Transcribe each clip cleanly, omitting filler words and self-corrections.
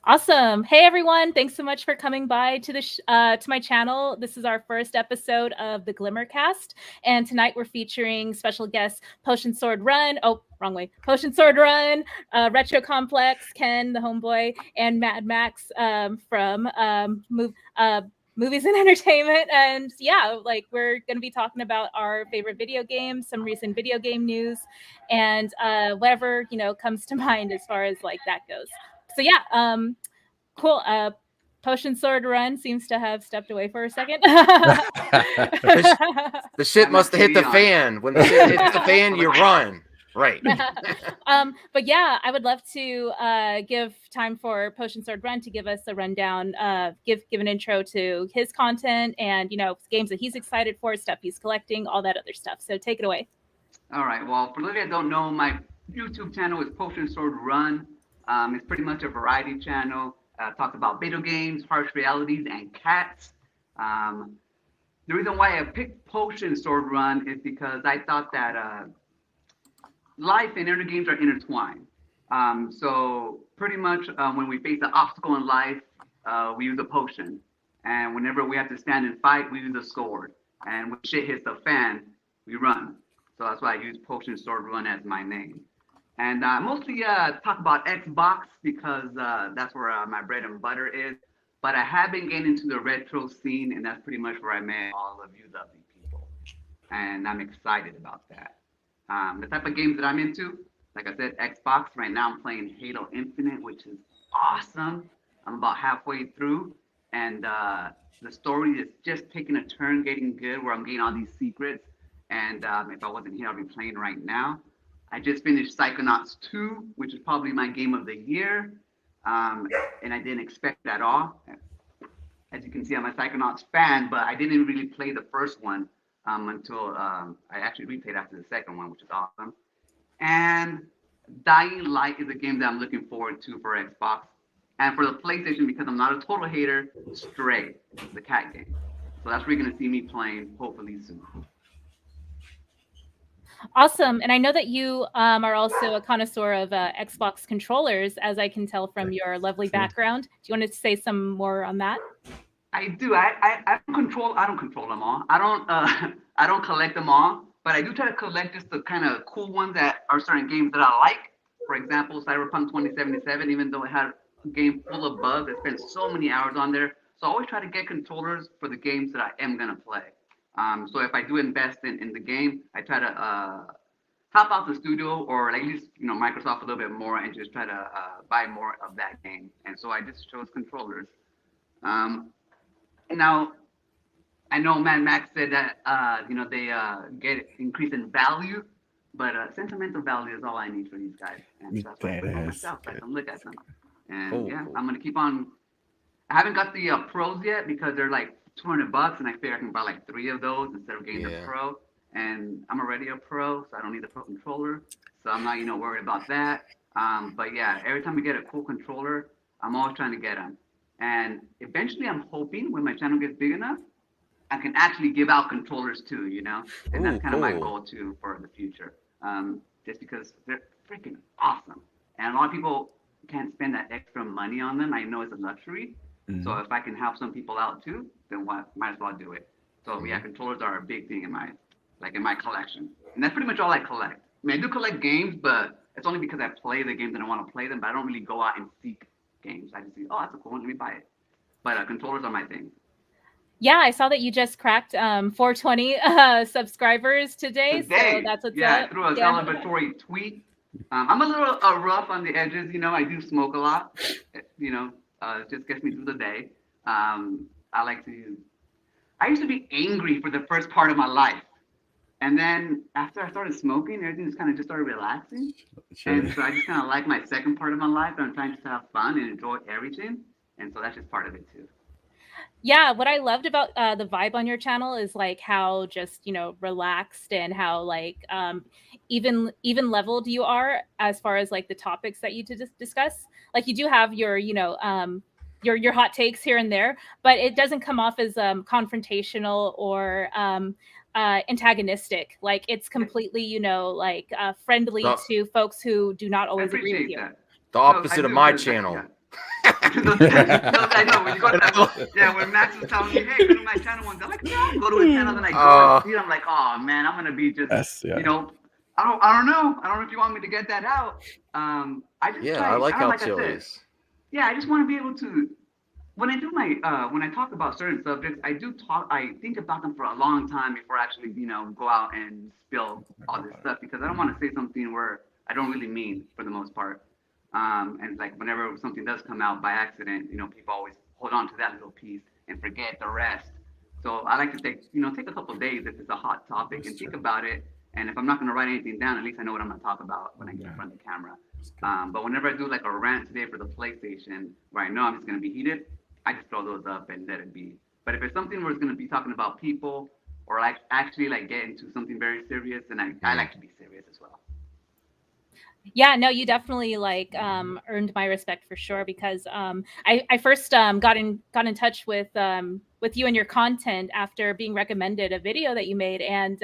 Awesome. Hey everyone, thanks so much for coming by to to my channel. This is our first episode of the Glimmer cast, and tonight we're featuring special guests Potion Sword Run. Oh, wrong way. Potion Sword Run, Retro Complex, Ken the homeboy, and Mad Max from movies and entertainment. And yeah, like we're going to be talking about our favorite video games, some recent video game news, and whatever comes to mind as far as like that goes. So yeah, cool. Potion Sword Run seems to have stepped away for a second. The shit must have hit the fan. When the shit hits the fan, you run. Right. But yeah, I would love to give time for Potion Sword Run to give us a rundown, give an intro to his content and games that he's excited for, stuff he's collecting, all that other stuff. So take it away. All right. Well, for those that don't know, my YouTube channel is Potion Sword Run. It's pretty much a variety channel. Talks about video games, harsh realities, and cats. The reason why I picked Potion Sword Run is because I thought that life and other games are intertwined. So pretty much when we face an obstacle in life, we use a potion. And whenever we have to stand and fight, we use a sword. And when shit hits the fan, we run. So that's why I use Potion Sword Run as my name. And mostly talk about Xbox because that's where my bread and butter is. But I have been getting into the retro scene, and that's pretty much where I met all of you lovely people. And I'm excited about that. The type of games that I'm into, like I said, Xbox. Right now I'm playing Halo Infinite, which is awesome. I'm about halfway through, and the story is just taking a turn, getting good, where I'm getting all these secrets. And if I wasn't here, I'd be playing right now. I just finished Psychonauts 2, which is probably my game of the year. And I didn't expect that at all. As you can see, I'm a Psychonauts fan, but I didn't really play the first one until I actually replayed after the second one, which is awesome. And Dying Light is a game that I'm looking forward to for Xbox. And for the PlayStation, because I'm not a total hater, Stray, the cat game. So that's where you're going to see me playing, hopefully soon. Awesome. And I know that you are also a connoisseur of Xbox controllers, as I can tell from your lovely background. Do you want to say some more on that? I do. I don't control them all. I don't collect them all, but I do try to collect just the kind of cool ones that are certain games that I like. For example, Cyberpunk 2077, even though it had a game full of bugs, I spent so many hours on there. So I always try to get controllers for the games that I am gonna play. So if I do invest in the game, I try to hop out the studio or at least Microsoft a little bit more and just try to buy more of that game. And so I just chose controllers. And now I know Mad Max said that they get increase in value, but sentimental value is all I need for these guys. And so that's why I put it on myself. I can look at them. And I'm gonna keep on. I haven't got the pros yet because they're like $200, and I figure I can buy like 3 of those instead of getting the pro. And I'm already a pro, so I don't need the pro controller. So I'm not, worried about that. But yeah, every time we get a cool controller, I'm always trying to get them. And eventually, I'm hoping when my channel gets big enough, I can actually give out controllers too, And that's kind of my goal too for the future. Just because they're freaking awesome, and a lot of people can't spend that extra money on them. I know it's a luxury. Mm-hmm. So if I can help some people out too, then might as well do it. So yeah, controllers are a big thing in my collection, and that's pretty much all I collect. I mean, I do collect games, but it's only because I play the games and I want to play them. But I don't really go out and seek games. I just see, oh, that's a cool one, let me buy it. But controllers are my thing. Yeah, I saw that you just cracked 420 subscribers today. So that's what's up. Through a celebratory tweet. I'm a little rough on the edges. I do smoke a lot. It just gets me through the day. I used to be angry for the first part of my life. And then after I started smoking, everything just started relaxing. Sure. And so I just kind of like my second part of my life. I'm trying to have fun and enjoy everything. And so that's just part of it too. Yeah, what I loved about the vibe on your channel is like how just relaxed and how like even leveled you are as far as like the topics that you discuss. Like you do have your your hot takes here and there, but it doesn't come off as confrontational or antagonistic. Like it's completely friendly to folks who do not always agree with you. The opposite of my channel. I know when you go to when Max was telling me, hey, go to my channel one day, I'm like, yeah, I'll go to his channel, then I go and see it. I'm like, oh man, I'm gonna be just I don't know if you want me to get that out. I just I like how chill he is. Yeah, I just want to be able to when I do when I talk about certain subjects, I think about them for a long time before I actually, go out and spill all this stuff because I don't want to say something where I don't really mean for the most part. And like whenever something does come out by accident, people always hold on to that little piece and forget the rest. So I like to take a couple of days if it's a hot topic and think about it. And if I'm not going to write anything down, at least I know what I'm going to talk about when I get in front of the camera. But whenever I do like a rant today for the PlayStation, where I know I'm just going to be heated, I just throw those up and let it be. But if it's something where it's going to be talking about people or like actually like get into something very serious, then I like to be serious as well. Yeah, no, you definitely like earned my respect for sure because I first got in touch with you and your content after being recommended a video that you made, and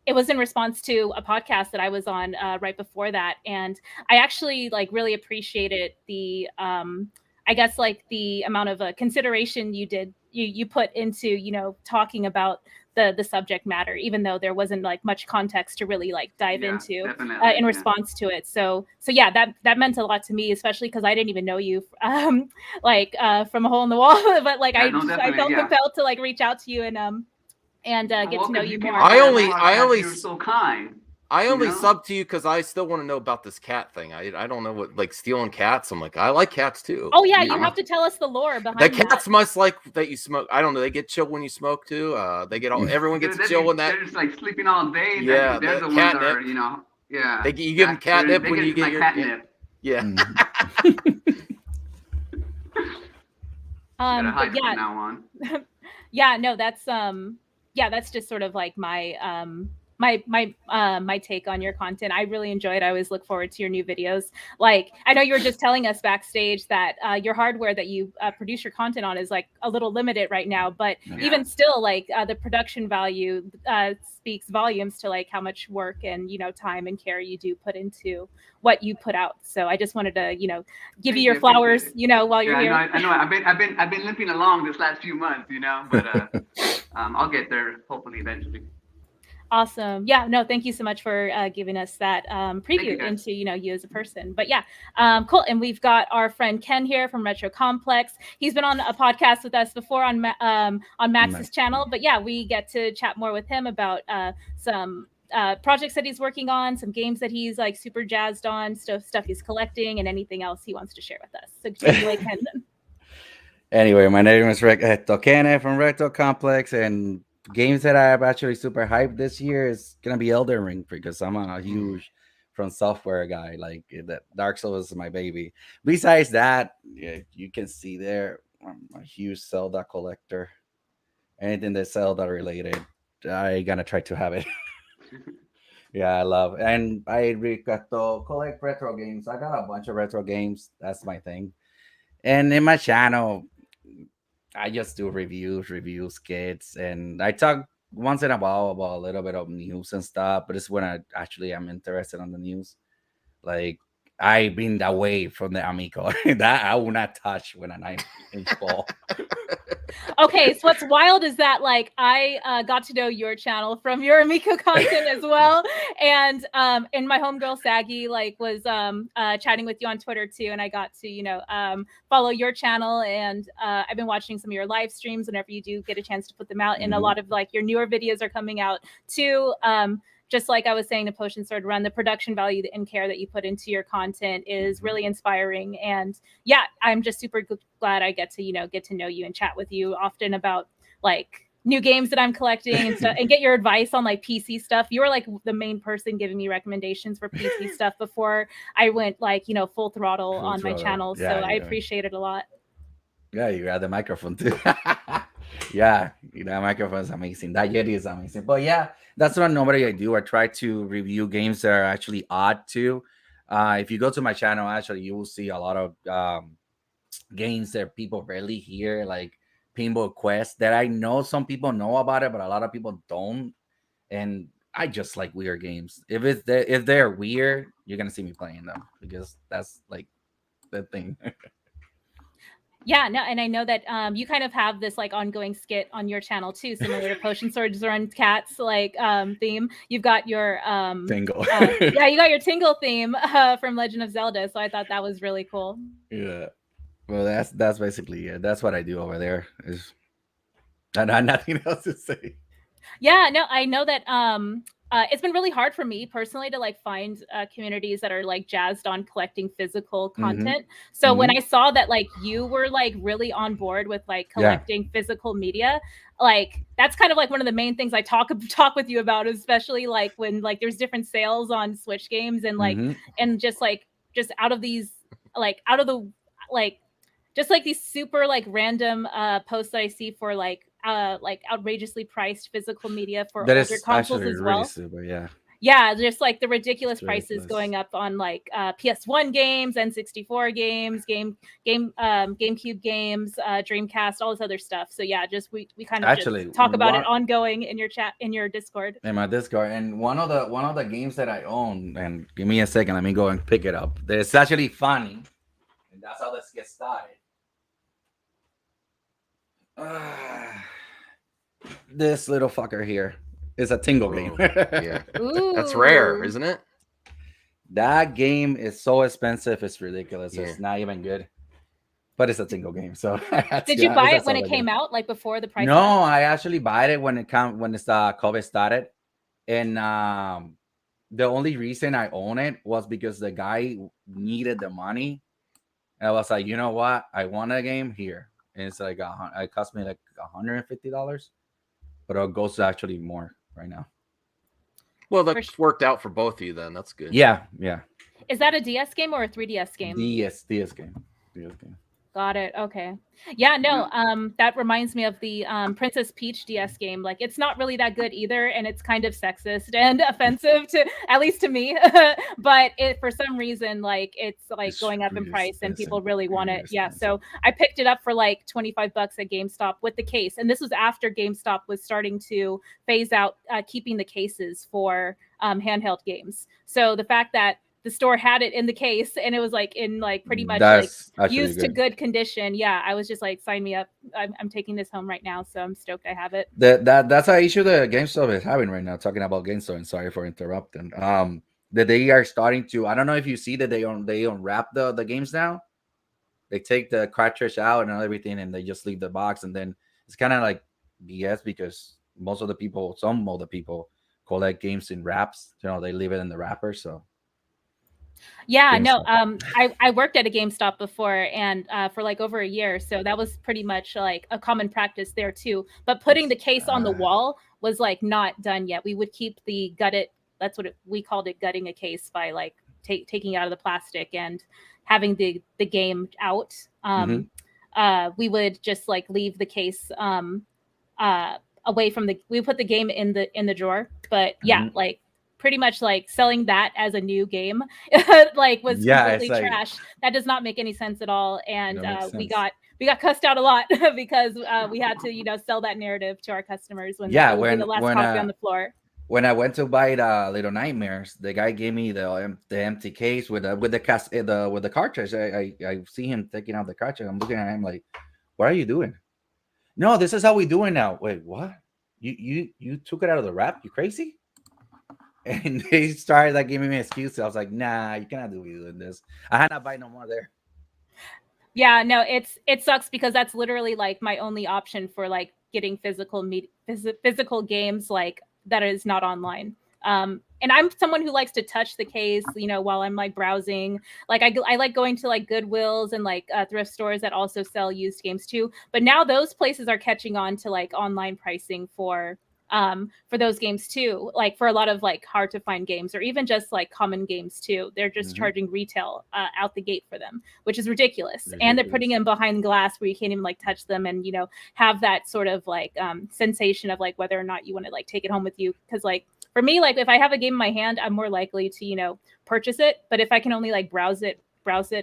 it was in response to a podcast that I was on right before that, and I actually like really appreciated the I guess like the amount of consideration you put into talking about the subject matter, even though there wasn't like much context to really like dive into in response to it. So yeah, that meant a lot to me, especially because I didn't even know you from a hole in the wall, but like I felt compelled to like reach out to you and get to know you more. I only you're so kind. I only sub to you because I still want to know about this cat thing. I don't know what like stealing cats. I'm like, I like cats too. Oh yeah, you have to tell us the lore behind that. Cats must like that you smoke. I don't know. They get chill when you smoke too. They get everyone gets chill when that. They're just like sleeping all day. Yeah, they're the ones that are, yeah. You give them catnip when you get your catnip. Yeah. But yeah. Now on. Yeah, no, that's just sort of like my my take on your content. I really enjoy it. I always look forward to your new videos. Like, I know you were just telling us backstage that your hardware that you produce your content on is like a little limited right now, but even still, like the production value speaks volumes to like how much work and time and care you do put into what you put out. So I just wanted to give you your flowers while you're here. I know. I've been limping along this last few months, but I'll get there hopefully eventually. Awesome. Yeah, no, thank you so much for giving us that preview into you as a person. But yeah, cool. And we've got our friend Ken here from Retro Complex. He's been on a podcast with us before on Max's channel. But yeah, we get to chat more with him about some projects that he's working on, some games that he's like super jazzed on, stuff he's collecting, and anything else he wants to share with us. So take it away, Ken. Anyway, my name is Ken from Retro Complex, and games that I'm actually super hyped this year is gonna be Elden Ring because I'm a huge From Software guy. Like that, Dark Souls is my baby. Besides that, you can see there, I'm a huge Zelda collector. Anything that's Zelda related, I gonna try to have it. Yeah, I love, and I got to collect retro games. I got a bunch of retro games. That's my thing. And in my channel, I just do reviews, skits, and I talk once in a while about a little bit of news and stuff. But it's when I actually am interested on the news. Like I've been away from the Amico that I will not touch when a 9-inch ball. Okay, so what's wild is that like I got to know your channel from your Amico content as well, and my homegirl Saggy like was chatting with you on Twitter too, and I got to follow your channel, and I've been watching some of your live streams whenever you do get a chance to put them out, and a lot of like your newer videos are coming out too. Just like I was saying to Potion Sword Run, the production value and care that you put into your content is really inspiring. And yeah, I'm just super glad I get to know you and chat with you often about like new games that I'm collecting and stuff, and get your advice on like PC stuff. You were like the main person giving me recommendations for PC stuff before I went like full throttle on my channel. So I appreciate it a lot. Yeah, you got the microphone too. Yeah, that microphone is amazing. That Yeti is amazing. But yeah, that's what normally I do. I try to review games that are actually odd too. If you go to my channel, actually, you will see a lot of games that people rarely hear, like Pinball Quest, that I know some people know about it, but a lot of people don't. And I just like weird games. If they're weird, you're gonna see me playing them because that's like the thing. Yeah, no, and I know that you kind of have this like ongoing skit on your channel too, similar to Potion Swords Run Cats like theme. You've got your Tingle. yeah, you got your Tingle theme from Legend of Zelda, so I thought that was really cool. Yeah. Well, that's basically it. That's what I do over there. Is nothing else to say. Yeah, no, I know that it's been really hard for me personally to like find communities that are like jazzed on collecting physical content. So when I saw that like you were like really on board with like collecting physical media, like that's kind of like one of the main things I talk with you about, especially like when like there's different sales on Switch games and like and just out of these like out of the like just like these super like random posts that I see for like outrageously priced physical media for That older is consoles actually as well. really super. Yeah. Yeah, just like the ridiculous It's prices ridiculous. going up on like PS1 games, N64 games, GameCube games, Dreamcast, all this other stuff. So yeah, just we kind of Actually, just talk about it ongoing in your chat in your Discord. In my Discord, and one of the games that I own, and give me a second, let me go and pick it up. It's actually funny, and that's how let's get started. This little fucker here is a Tingle game. Yeah, Ooh. that's rare, isn't it? That game is so expensive, it's ridiculous. Yeah. It's not even good, but it's a Tingle game. So did you buy it when it came out, like before the price? No, I actually bought it when it's COVID started, and the only reason I own it was because the guy needed the money. And I was like, you know what? I want a game here. And it's like, it cost me like $150, but it goes actually more right now. Well, that's worked out for both of you then. That's good. Yeah, yeah. Is that a DS game or a 3DS game? DS game. DS game. Got it. Okay. Yeah, no, that reminds me of the Princess Peach DS game. Like, it's not really that good either, and it's kind of sexist and offensive to at least to me. But it for some reason, like it's going up in price and people really want it. Yeah. So I picked it up for like $25 at GameStop with the case. And this was after GameStop was starting to phase out keeping the cases for handheld games. So the fact that the store had it in the case and it was like in like pretty much like used to good condition. Yeah, I was just like, sign me up. I'm taking this home right now, so I'm stoked I have it. That's an issue that GameStop is having right now. Talking about GameStop, and sorry for interrupting. That they are starting to. I don't know if you see that they unwrap the games now. They take the cartridge out and everything, and they just leave the box, and then it's kind of like BS because some of the people collect games in wraps. You know, they leave it in the wrapper, so. Yeah, GameStop. No, I worked at a GameStop before and for like over a year. So that was pretty much like a common practice there too. But putting the case on the wall was like not done yet. We would keep the gutted, that's what we called it, gutting a case by like taking out of the plastic and having the game out. We would just like leave the case away from we put the game in the drawer. But yeah, like pretty much like selling that as a new game like was completely trash. That does not make any sense at all. And we got cussed out a lot because we had to sell that narrative to our customers when the last copy on the floor. When I went to buy the Little Nightmares, the guy gave me the empty case with the cartridge. I see him taking out the cartridge. I'm looking at him like, what are you doing? No, this is how we do it now. Wait, what? You took it out of the wrap? You crazy? And they started like giving me excuses. I was like, nah, you cannot do this. I had not buy no more there. Yeah, no, it sucks because that's literally like my only option for like getting physical games like that is not online. And I'm someone who likes to touch the case, while I'm like browsing. Like I like going to like Goodwills and like thrift stores that also sell used games too. But now those places are catching on to like online pricing for those games too, like for a lot of like hard to find games or even just like common games too. They're just charging retail out the gate for them, which is ridiculous. And they're putting them behind glass where you can't even like touch them and have that sort of like sensation of like whether or not you want to like take it home with you. Because like for me, like if I have a game in my hand, I'm more likely to purchase it. But if I can only like browse it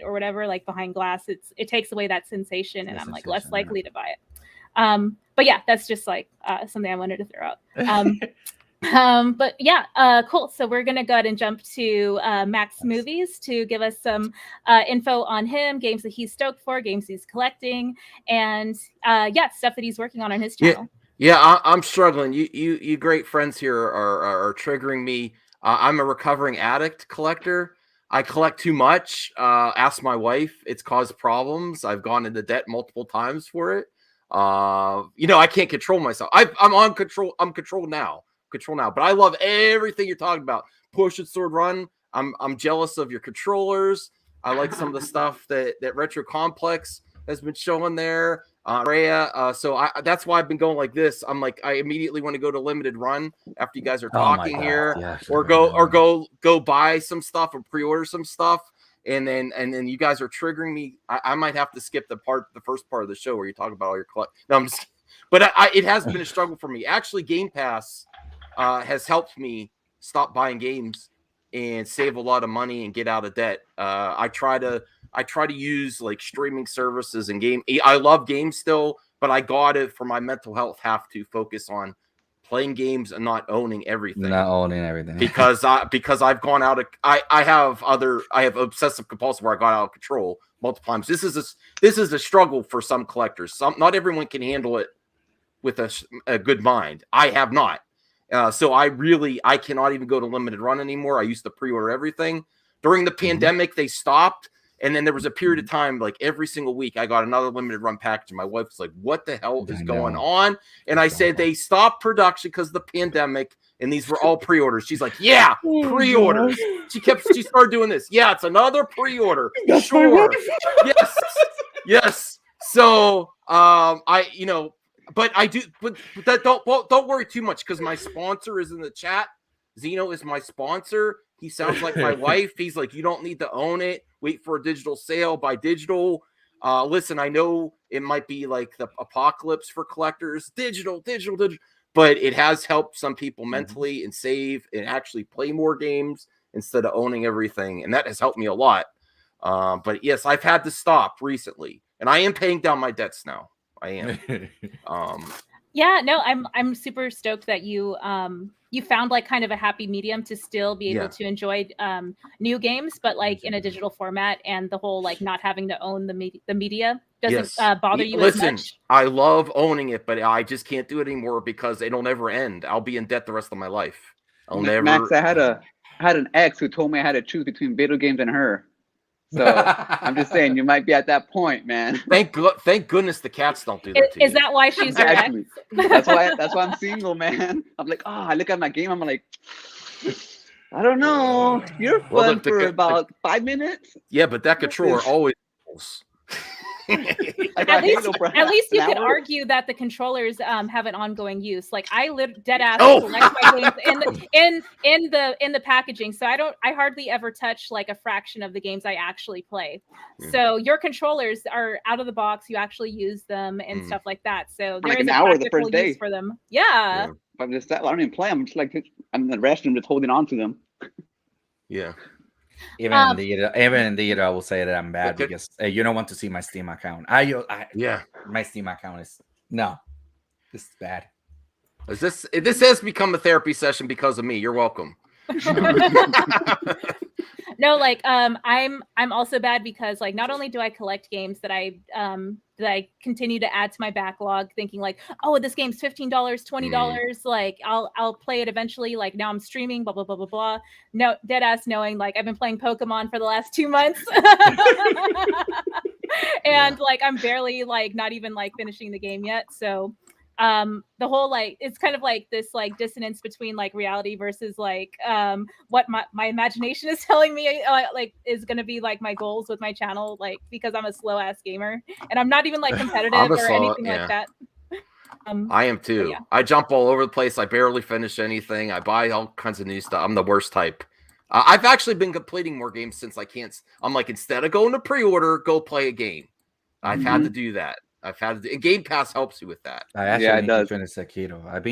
or whatever like behind glass, it takes away that sensation and I'm like less likely to buy it. But yeah, that's just like something I wanted to throw out. But yeah, cool. So we're gonna go ahead and jump to Max Movies to give us some info on him, games that he's stoked for, games he's collecting, and yeah, stuff that he's working on his channel. Yeah, I'm struggling. You great friends here are triggering me. I'm a recovering addict collector. I collect too much. Ask my wife. It's caused problems. I've gone into debt multiple times for it. I can't control myself. I'm on control. I'm controlled now. Control now. But I love everything you're talking about. Push and sword run. I'm jealous of your controllers. I like some of the stuff that Retro Complex has been showing there. Rhea, so that's why I've been going like this. I'm like, I immediately want to go to limited run after you guys are talking here, yes, or go buy some stuff or pre-order some stuff, and then you guys are triggering me. I might have to skip the first part of the show where you talk about all your collect. No, I'm just, but it has been a struggle for me. Actually, Game Pass has helped me stop buying games and save a lot of money and get out of debt. I try to use like streaming services and game. I love games still, but I got it for my mental health. Have to focus on playing games and not owning everything. Not owning everything. because I've gone out of. I have obsessive compulsive where I got out of control multiple times. This is a struggle for some collectors. Not everyone can handle it with a good mind. I have not. So I cannot even go to limited run anymore. I used to pre-order everything. During the pandemic, they stopped. And then there was a period of time, like every single week, I got another limited run package. And my wife was like, what the hell is going on? And I said, they stopped production because of the pandemic. And these were all pre-orders. She's like, yeah, pre-orders. She started doing this. Yeah, it's another pre-order. Sure. Yes. So, but I do, but that don't worry too much because my sponsor is in the chat. Zeno is my sponsor. He sounds like my wife. He's like, you don't need to own it. Wait for a digital sale. Buy digital. Listen, I know it might be like the apocalypse for collectors. Digital. But it has helped some people mentally and save and actually play more games instead of owning everything. And that has helped me a lot. But yes, I've had to stop recently. And I am paying down my debts now. I am. Yeah, no, I'm super stoked that you found like kind of a happy medium to still be able to enjoy new games, but like in a digital format, and the whole like not having to own the media doesn't bother you as much. I love owning it, but I just can't do it anymore because it'll never end. I'll be in debt the rest of my life. Max, I had an ex who told me I had to choose between video games and her. So I'm just saying, you might be at that point, man. Thank goodness the cats don't do that to you. Is that why she's your ex? That's why I'm single, man. I'm like, I look at my game, I'm like, I don't know. You're fun for about 5 minutes. Yeah, but that controller always. At least you could argue that the controllers have an ongoing use. Like I dead ass collect my games in the packaging, so I hardly ever touch like a fraction of the games I actually play. So your controllers are out of the box. You actually use them and stuff like that. So there is an hour the first day for them. Yeah. I don't even play. I'm just like I'm in the restroom, just holding on to them. Yeah. Even in the I will say that I'm bad because you don't want to see my Steam account. My Steam account is this is bad. This has become a therapy session because of me. You're welcome. No, like I'm also bad because like not only do I collect games that I continue to add to my backlog, thinking like, oh, this game's $15, $20, like I'll play it eventually. Like now I'm streaming, blah blah blah blah blah. No, dead ass knowing like I've been playing Pokemon for the last 2 months, and like I'm barely like not even like finishing the game yet. So the whole like it's kind of like this like dissonance between like reality versus like what my imagination is telling me like is going to be like my goals with my channel, like because I'm a slow ass gamer and I'm not even like competitive or anything like that. I am too. Yeah. I jump all over the place. I barely finish anything. I buy all kinds of new stuff. I'm the worst type. I've actually been completing more games since I can't. I'm like, instead of going to pre-order, go play a game. I've had to do that. And Game Pass helps you with that. I actually need to finish Sekiro. I've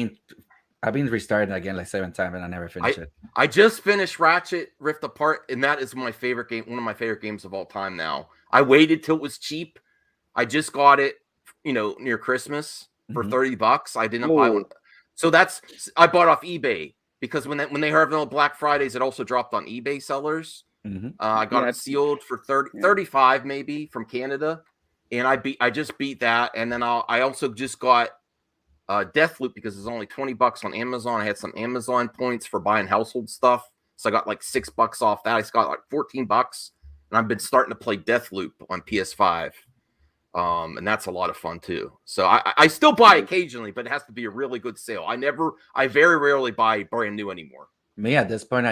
been restarting again like 7 times and I never finished it. I just finished Ratchet Rift Apart, and that is my favorite game, one of my favorite games of all time now. I waited till it was cheap. I just got it, near Christmas for $30. I didn't buy one. So I bought off eBay. because when they have no Black Fridays, it also dropped on eBay sellers. I got it sealed for 35 maybe from Canada, and I just beat that, and then I also just got Deathloop because it's only $20 on Amazon. I had some Amazon points for buying household stuff, so I got like $6 off that. I just got like $14, and I've been starting to play Deathloop on PS5. And that's a lot of fun too. So I still buy occasionally, but it has to be a really good sale. I very rarely buy brand new anymore. Me at this point,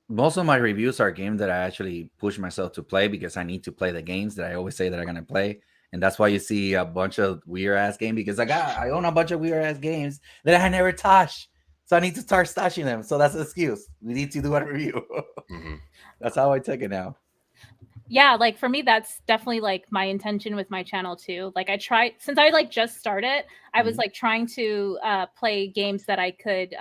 most of my reviews are games that I actually push myself to play because I need to play the games that I always say that I'm gonna play. And that's why you see a bunch of weird ass games, because I own a bunch of weird ass games that I never touch. So I need to start stashing them. So that's an excuse. We need to do a review. That's how I take it now. Yeah, like for me, that's definitely like my intention with my channel too. Like since I like just started, I was like trying to play games that I could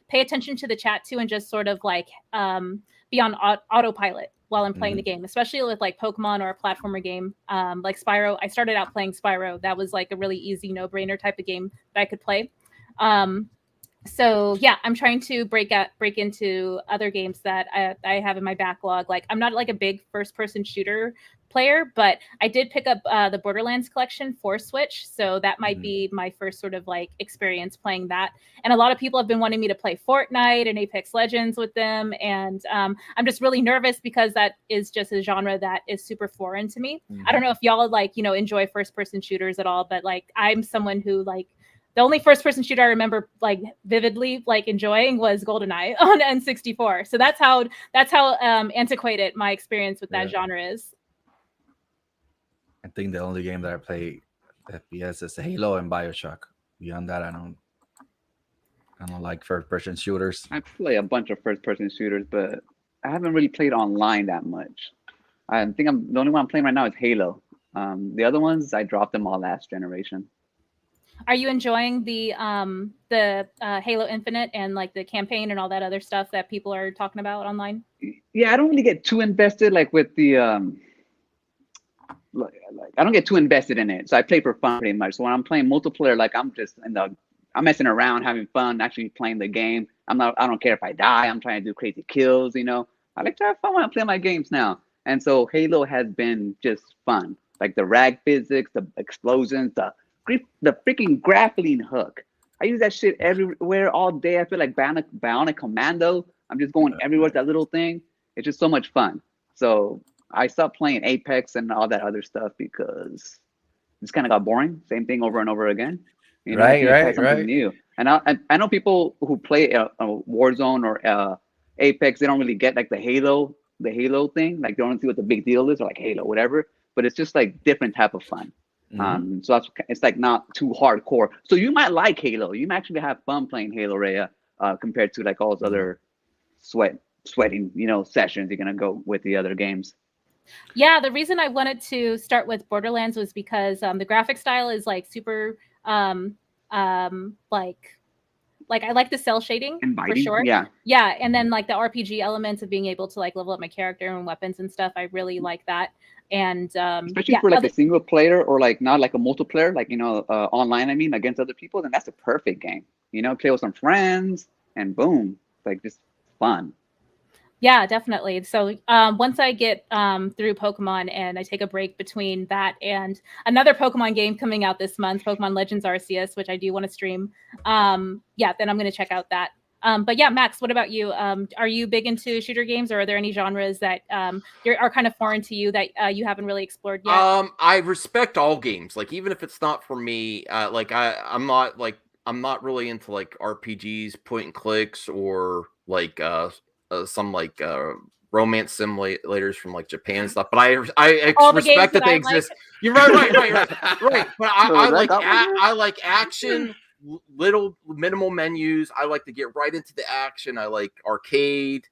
pay attention to the chat to and just sort of like be on autopilot while I'm playing the game, especially with like Pokemon or a platformer game like Spyro. I started out playing Spyro. That was like a really easy no-brainer type of game that I could play. So yeah, I'm trying to break into other games that I have in my backlog. Like I'm not like a big first-person shooter player, but I did pick up the Borderlands collection for Switch, so that might be my first sort of like experience playing that. And a lot of people have been wanting me to play Fortnite and Apex Legends with them, and I'm just really nervous because that is just a genre that is super foreign to me. I don't know if y'all like enjoy first-person shooters at all, but like I'm someone who like. The only first-person shooter I remember like vividly like enjoying was GoldenEye on N64. So that's how antiquated my experience with that genre is. I think the only game that I play FPS is Halo and BioShock. Beyond that, I don't like first-person shooters. I play a bunch of first-person shooters, but I haven't really played online that much. I think the only one I'm playing right now is Halo. The other ones I dropped them all last generation. Are you enjoying the Halo Infinite and like the campaign and all that other stuff that people are talking about online? Yeah, I don't really get too invested like with the like I don't get too invested in it. So I play for fun pretty much. So when I'm playing multiplayer, like I'm messing around, having fun, actually playing the game. I don't care if I die. I'm trying to do crazy kills, I like to have fun when I play my games now. And so Halo has been just fun. Like the rag physics, the explosions, the freaking grappling hook. I use that shit everywhere all day. I feel like Bionic Commando. I'm just going everywhere with that little thing. It's just so much fun. So I stopped playing Apex and all that other stuff because it's kind of got boring. Same thing over and over again. Right. New. And I know people who play a Warzone or Apex. They don't really get like the Halo thing. Like they don't see what the big deal is, or like Halo, whatever. But it's just like different type of fun. So it's like not too hardcore. So you might like Halo. You might actually have fun playing Halo, Rhea, compared to like all those other sweating, sessions you're gonna go with the other games. Yeah, the reason I wanted to start with Borderlands was because the graphic style is like super like I like the cell shading for sure. Yeah, and then like the RPG elements of being able to like level up my character and weapons and stuff. I really like that. And especially for like a single player or like not like a multiplayer, like online. I mean, against other people, then that's a perfect game. Play with some friends and boom, like just fun. Yeah, definitely. So once I get through Pokemon and I take a break between that and another Pokemon game coming out this month, Pokemon Legends Arceus, which I do want to stream. Then I'm going to check out that. But yeah, Max, what about you? Are you big into shooter games, or are there any genres that are kind of foreign to you that you haven't really explored yet? I respect all games. Like even if it's not for me, I'm not really into like RPGs, point and clicks, or like some like romance simulators from like Japan and stuff. But I respect that they exist. You're right. But I like action. Little minimal menus. I like to get right into the action. I like arcade,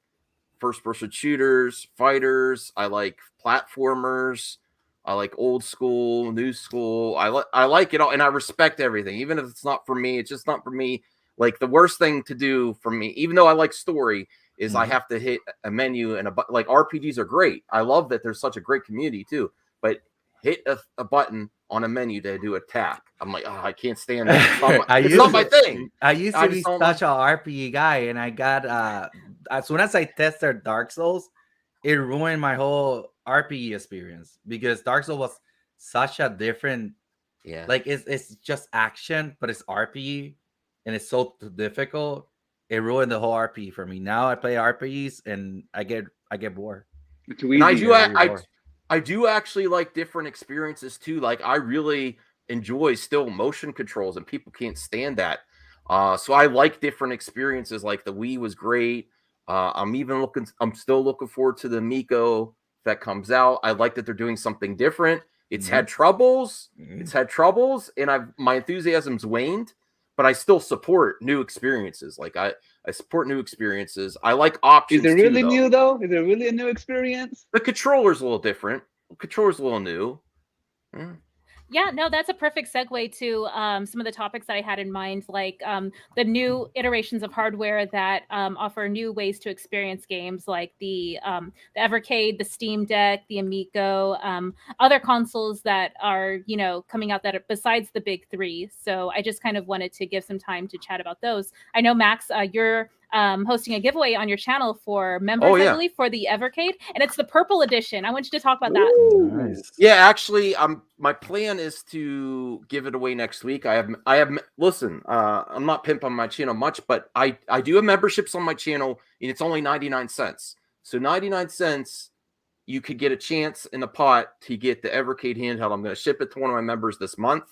first-person shooters, fighters. I like platformers. I like old school, new school. I like it all, and I respect everything. Even if it's not for me, it's just not for me. Like the worst thing to do for me, even though I like story, is I have to hit a menu and like RPGs are great. I love that there's such a great community too. But hit a button on a menu to do attack. I'm like, oh, I can't stand that. It's used not my to- thing. I used I to be just don't such a RPG guy, and I got as soon as I tested Dark Souls, it ruined my whole RPG experience because Dark Souls was such a different, Yeah. like it's just action, but it's RPG, and it's so difficult. It ruined the whole RPG for me. Now I play RPGs and I get bored. It's too And easy. I do actually like different experiences too. Like I really enjoy still motion controls, and people can't stand that. So I like different experiences. Like the Wii was great. I'm still looking forward to the Miko that comes out. I like that they're doing something different. It's had troubles. It's had troubles, and my enthusiasm's waned, but I still support new experiences. Like I support new experiences. I like options. Is it really too, new though? Is it really a new experience? The controller's a little different. The controller's a little new. Yeah, no, that's a perfect segue to some of the topics that I had in mind, like the new iterations of hardware that offer new ways to experience games, like the Evercade, the Steam Deck, the Amico, other consoles that are, you know, coming out that are besides the big three. So I just kind of wanted to give some time to chat about those. I know, Max, you're hosting a giveaway on your channel for members, I believe, for the Evercade, and it's the purple edition. I want you to talk about that. Nice. Yeah, actually, my plan is to give it away next week. I have. Listen, I'm not pimping my channel much, but I do have memberships on my channel, and it's only 99 cents. So 99 cents, you could get a chance in a pot to get the Evercade handheld. I'm going to ship it to one of my members this month.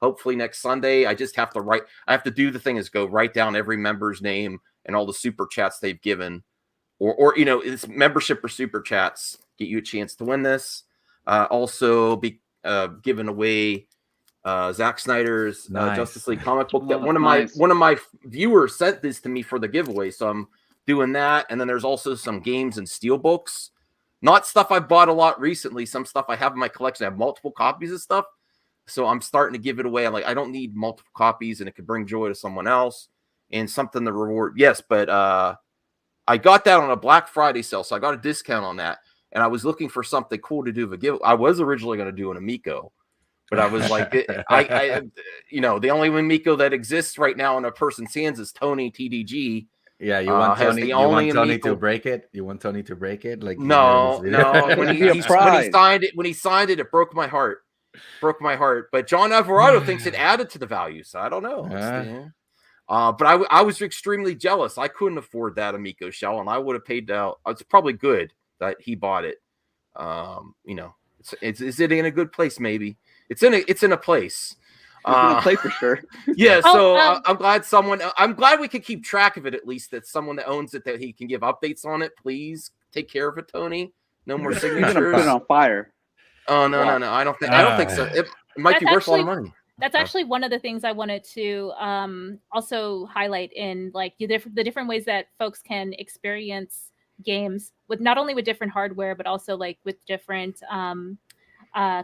Hopefully next Sunday. I just have to I have to do the thing is go write down every member's name and all the super chats they've given, or you know, it's membership or super chats get you a chance to win this. Also be giving away Zack Snyder's Justice League comic book that one of my viewers sent this to me for the giveaway, so I'm doing that. And then there's also some games and steel books, not stuff I bought a lot recently, some stuff I have in my collection. I have multiple copies of stuff, so I'm starting to give it away. I'm like, I don't need multiple copies, and it could bring joy to someone else and something to reward. Yes, but I got that on a Black Friday sale, so I got a discount on that. And I was looking for something cool to do. I was originally going to do an Amico, but I was like, you know, the only Amico that exists right now in a person's hands is Tony TDG. Yeah, you want Tony, the you only want Tony Amico. to break it? You want Tony to break it? Like no. When he signed it, it broke my heart. But John Alvarado thinks it added to the value, so I don't know. But I was extremely jealous. I couldn't afford that Amico shell, and I would have paid out. It's probably good that he bought it. You know, is it in a good place? Maybe it's in a place. It's in a place for sure. Yeah. So I'm glad we could keep track of it, at least that someone that owns it, that he can give updates on it. Please take care of it, Tony. No more signatures. You're gonna put it on fire. Oh no. I don't think so. It might be worth a lot of money. That's actually one of the things I wanted to also highlight in like the different ways that folks can experience games with not only with different hardware, but also like with different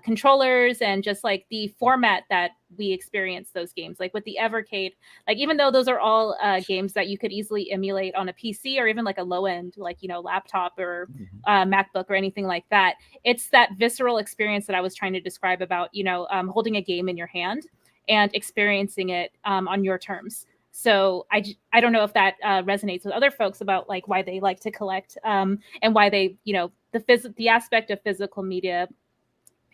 controllers and just like the format that we experience those games. Like with the Evercade, like even though those are all games that you could easily emulate on a PC or even like a low end, like, you know, laptop or MacBook or anything like that, it's that visceral experience that I was trying to describe about, you know, holding a game in your hand and experiencing it on your terms. So I don't know if that resonates with other folks about like why they like to collect and why they, you know, the aspect of physical media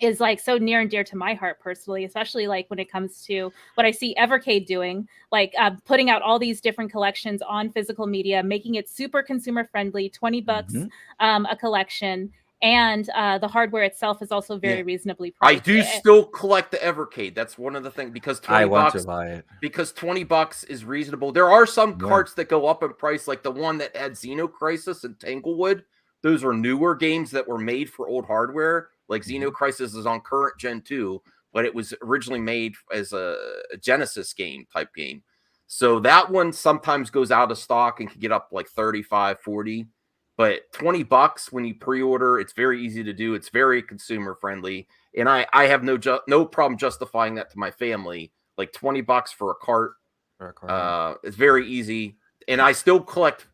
is like so near and dear to my heart personally, especially like when it comes to what I see Evercade doing, like putting out all these different collections on physical media, making it super consumer friendly, $20 a collection. And the hardware itself is also very reasonably priced. I do still collect the Evercade. That's one of the things, because $20 I want to buy it. Because $20 is reasonable. There are some carts that go up in price, like the one that had Xenocrisis and Tanglewood. Those are newer games that were made for old hardware. Like Xenocrisis is on current Gen 2, but it was originally made as a Genesis type game. So that one sometimes goes out of stock and can get up like 35, 40. But $20 when you pre-order, it's very easy to do. It's very consumer friendly. And I have no problem justifying that to my family. Like $20 for a cart. It's very easy. And I still collect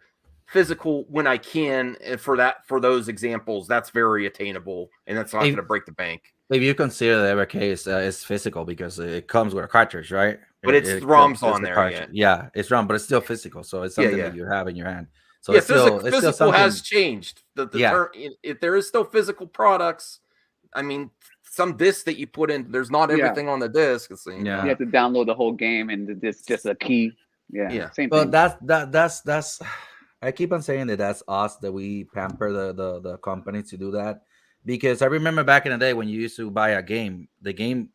physical when I can. And for those examples, that's very attainable. And that's not going to break the bank. If you consider the ever case is physical because it comes with a cartridge, right? But it's ROMs on there, cartridge. Yeah, it's ROM, but it's still physical, so it's something that you have in your hand. So yeah, it's still physical something. has changed. The term, if there is still physical products, I mean, some disc that you put in, there's not everything on the disc. You have to download the whole game, and it's just a key. Yeah. Same thing. But that's. I keep on saying that's us, that we pamper the company to do that, because I remember back in the day when you used to buy a game, the game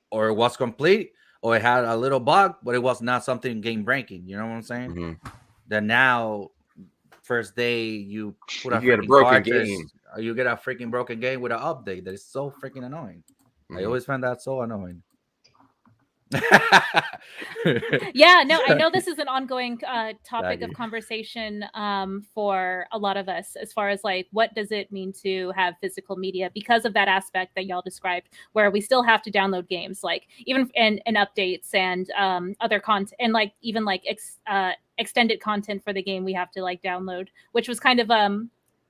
or it was complete or it had a little bug, but it was not something game breaking. You know what I'm saying? Mm-hmm. That now, first day you put you get a broken game. You get a freaking broken game with an update that is so freaking annoying. I always find that so annoying. Yeah, no, I know this is an ongoing topic of conversation for a lot of us, as far as like, what does it mean to have physical media, because of that aspect that y'all described, where we still have to download games, like even and updates and other content, and like even like extended content for the game we have to like download, which was kind of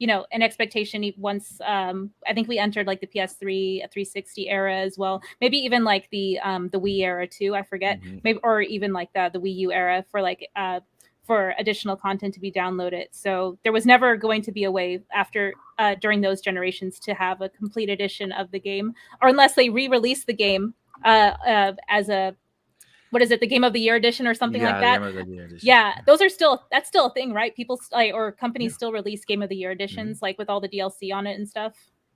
you know, an expectation once I think we entered like the PS3 360 era as well, maybe even like the Wii era too, I forget, maybe, or even like the Wii U era, for like for additional content to be downloaded. So there was never going to be a way after during those generations to have a complete edition of the game, or unless they re-release the game as a, what is it, the Game of the Year edition or something like that? Yeah, that's still a thing, right? People or companies still release Game of the Year editions, like with all the DLC on it and stuff.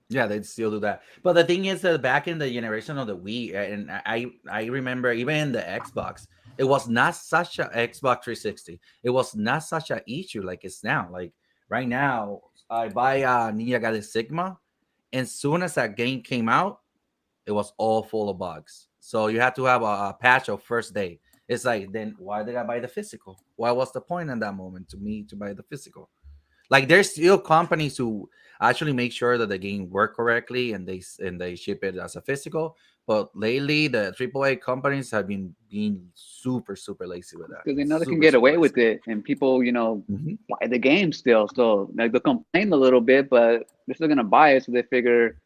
Yeah, they still do that. But the thing is that back in the generation of the Wii, and I remember even in the Xbox, it was not such a Xbox 360. It was not such an issue like it's now. Like right now, I buy Ninja Gaiden Sigma, and soon as that game came out, it was all full of bugs. So you had to have a patch of first day. It's like, then why did I buy the physical? Why was the point in that moment to me to buy the physical? Like there's still companies who actually make sure that the game work correctly and they ship it as a physical. But lately, the AAA companies have been being super lazy with that, because they know they can get away with it, and people, you know, buy the game still. So like they'll complain a little bit, but they're still gonna buy it. So they figure,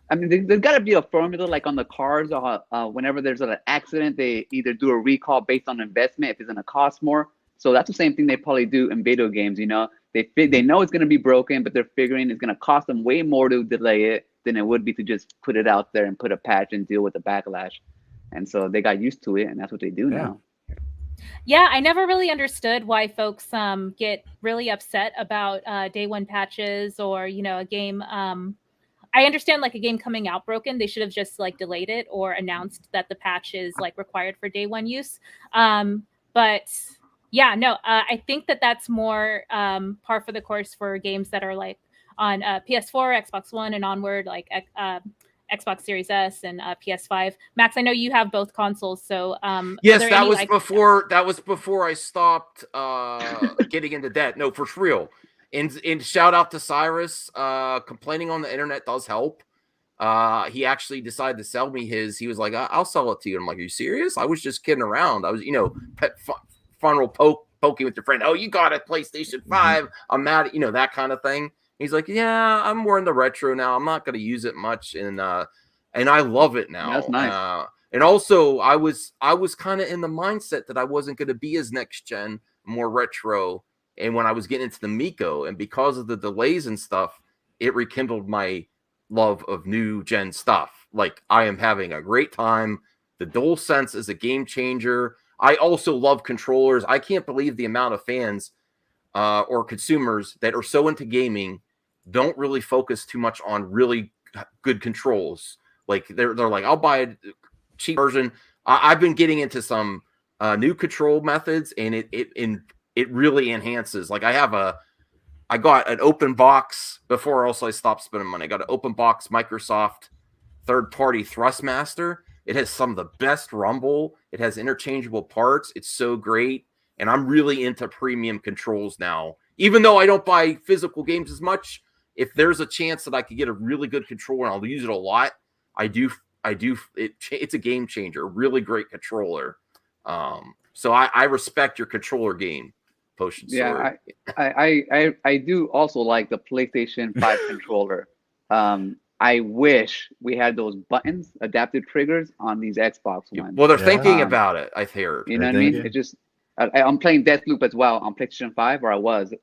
I mean, there's got to be a formula, like on the cars. Whenever there's an accident, they either do a recall based on investment if it's going to cost more. So that's the same thing they probably do in video games. You know, they know it's going to be broken, but they're figuring it's going to cost them way more to delay it than it would be to just put it out there and put a patch and deal with the backlash. And so they got used to it, and that's what they do now. Yeah, I never really understood why folks get really upset about day one patches, or, you know, a game. I understand like a game coming out broken, they should have just like delayed it or announced that the patch is like required for day one use. But yeah, no, I think that's more par for the course for games that are like on PS4, Xbox One, and onward, like Xbox Series S and PS5. Max, I know you have both consoles, so yes, that was before I stopped getting into debt. No, for real. And shout out to Cyrus. Complaining on the internet does help. He actually decided to sell me his. He was like, "I'll sell it to you." I'm like, "Are you serious?" I was just kidding around. I was, you know, poking with your friend. Oh, you got a PlayStation 5. I'm mad at, you know, that kind of thing. He's like, "Yeah, I'm more in the retro now. I'm not going to use it much, and I love it now." That's nice. And also, I was kind of in the mindset that I wasn't going to be as next gen, more retro. And when I was getting into the Miko, and because of the delays and stuff, it rekindled my love of new gen stuff. Like, I am having a great time. The DualSense is a game changer. I also love controllers. I can't believe the amount of fans or consumers that are so into gaming don't really focus too much on really good controls. Like, they're like, I'll buy a cheap version. I've been getting into some new control methods, and it really enhances. Like, I got an open box before also I stopped spending money. I got an open box Microsoft third-party Thrustmaster. It has some of the best rumble. It has interchangeable parts. It's so great. And I'm really into premium controls now. Even though I don't buy physical games as much, if there's a chance that I could get a really good controller and I'll use it a lot, I do. It's a game changer. Really great controller. So I respect your controller game, Potion Sword. Yeah, I do also like the PlayStation 5 controller. I wish we had those buttons, adaptive triggers on these Xbox ones. Well, they're Yeah. thinking about it. I've heard. You know what I They're mean? thinking. It just I'm playing Deathloop as well on PlayStation 5, or I was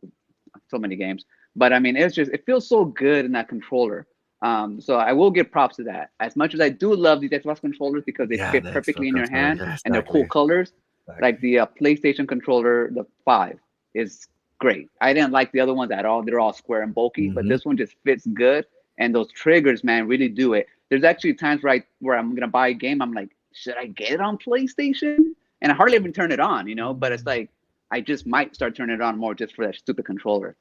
so many games. But I mean, it feels so good in that controller. So I will give props to that. As much as I do love these Xbox controllers because they Yeah, fit the perfectly Xbox in your controller, hand yeah, and they're cool exactly. colors, like the PlayStation controller, the 5 is great. I didn't like the other ones at all. They're all square and bulky, but Mhm. this one just fits good. And those triggers, man, really do it. There's actually times where I'm gonna buy a game, I'm like, should I get it on PlayStation? And I hardly even turn it on, but it's like I just might start turning it on more just for that stupid controller.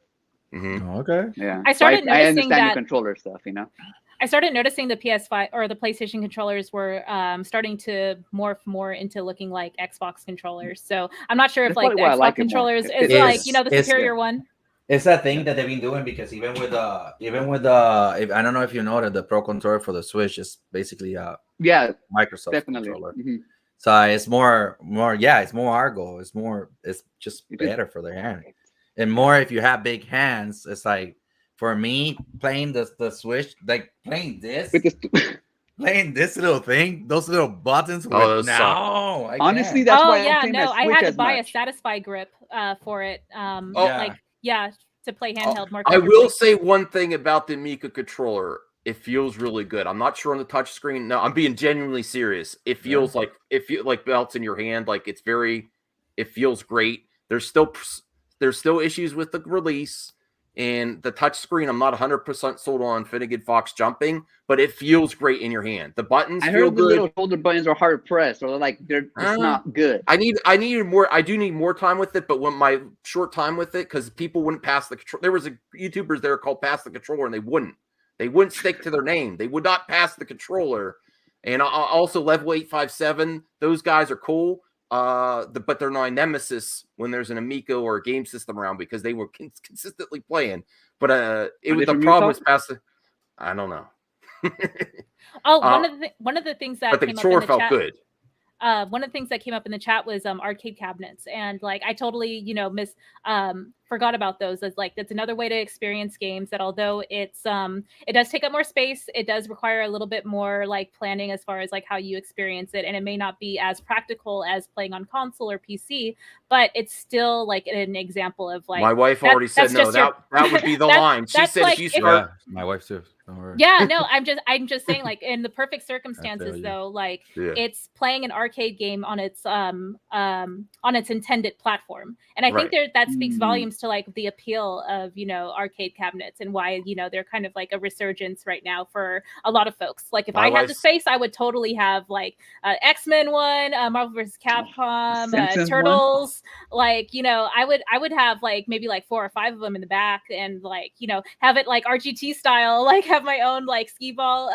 Mm-hmm. Oh, okay. Yeah. I So started I noticing understand your that controller stuff, I started noticing the PS5 or the PlayStation controllers were starting to morph more into looking like Xbox controllers. So I'm not sure if That's like probably the why I Xbox like it more. controllers It is fits like better. the superior one. It's that thing that they've been doing because even with I don't know if you know that the Pro controller for the Switch is basically a Yeah, Microsoft definitely. controller. Mhm. So it's more it's more Argo. It's just It just- better for their hand. And more if you have big hands, it's like for me playing the Switch, like playing this With the playing this little thing, those little buttons Oh, with those suck. no, I Honestly, can't. that's Oh why I don't yeah, play no, my I Switch had to as buy a much. Satisfy grip for it. Yeah. Yeah, to play handheld more I comfortably. will say one thing about the Mika controller. It feels really good. I'm not sure on the touch screen. No, I'm being genuinely serious. It feels like belts in your hand. Like it feels great. There's still issues with the release and the touch screen. I'm not 100% sold on Finnegan Fox jumping, but it feels great in your hand. The buttons I feel heard the good. little shoulder buttons are hard pressed, or it's not good. I need more. I do need more time with it, but when my short time with it, because people wouldn't pass the control. There was a YouTubers there called Pass the Controller, and they wouldn't stick to their name. They would not pass the controller. And also Level 857, those guys are cool. But they're my nemesis when there's an Amico or a game system around because they were consistently playing. But the problem was pass the. I don't know. Oh, one of the things that but the came up in controller the felt chat. good. One of the things that came up in the chat was arcade cabinets, and like I totally forgot about those as like that's another way to experience games that although it does take up more space, it does require a little bit more like planning as far as like how you experience it, and it may not be as practical as playing on console or PC, but it's still like an example of like my wife already said no. That would be the line. She said like, if you start my wife too. Don't worry. yeah, no, I'm just saying like in the perfect circumstances you. though, like it's playing an arcade game on its intended platform. And I think that speaks volumes to like the appeal of, arcade cabinets and why, they're kind of like a resurgence right now for a lot of folks. Like if I had the space, I would totally have like X-Men one, Marvel vs. Capcom, Turtles, like, I would have like maybe like 4 or 5 of them in the back and like, have it like RGT style, like have my own like skee ball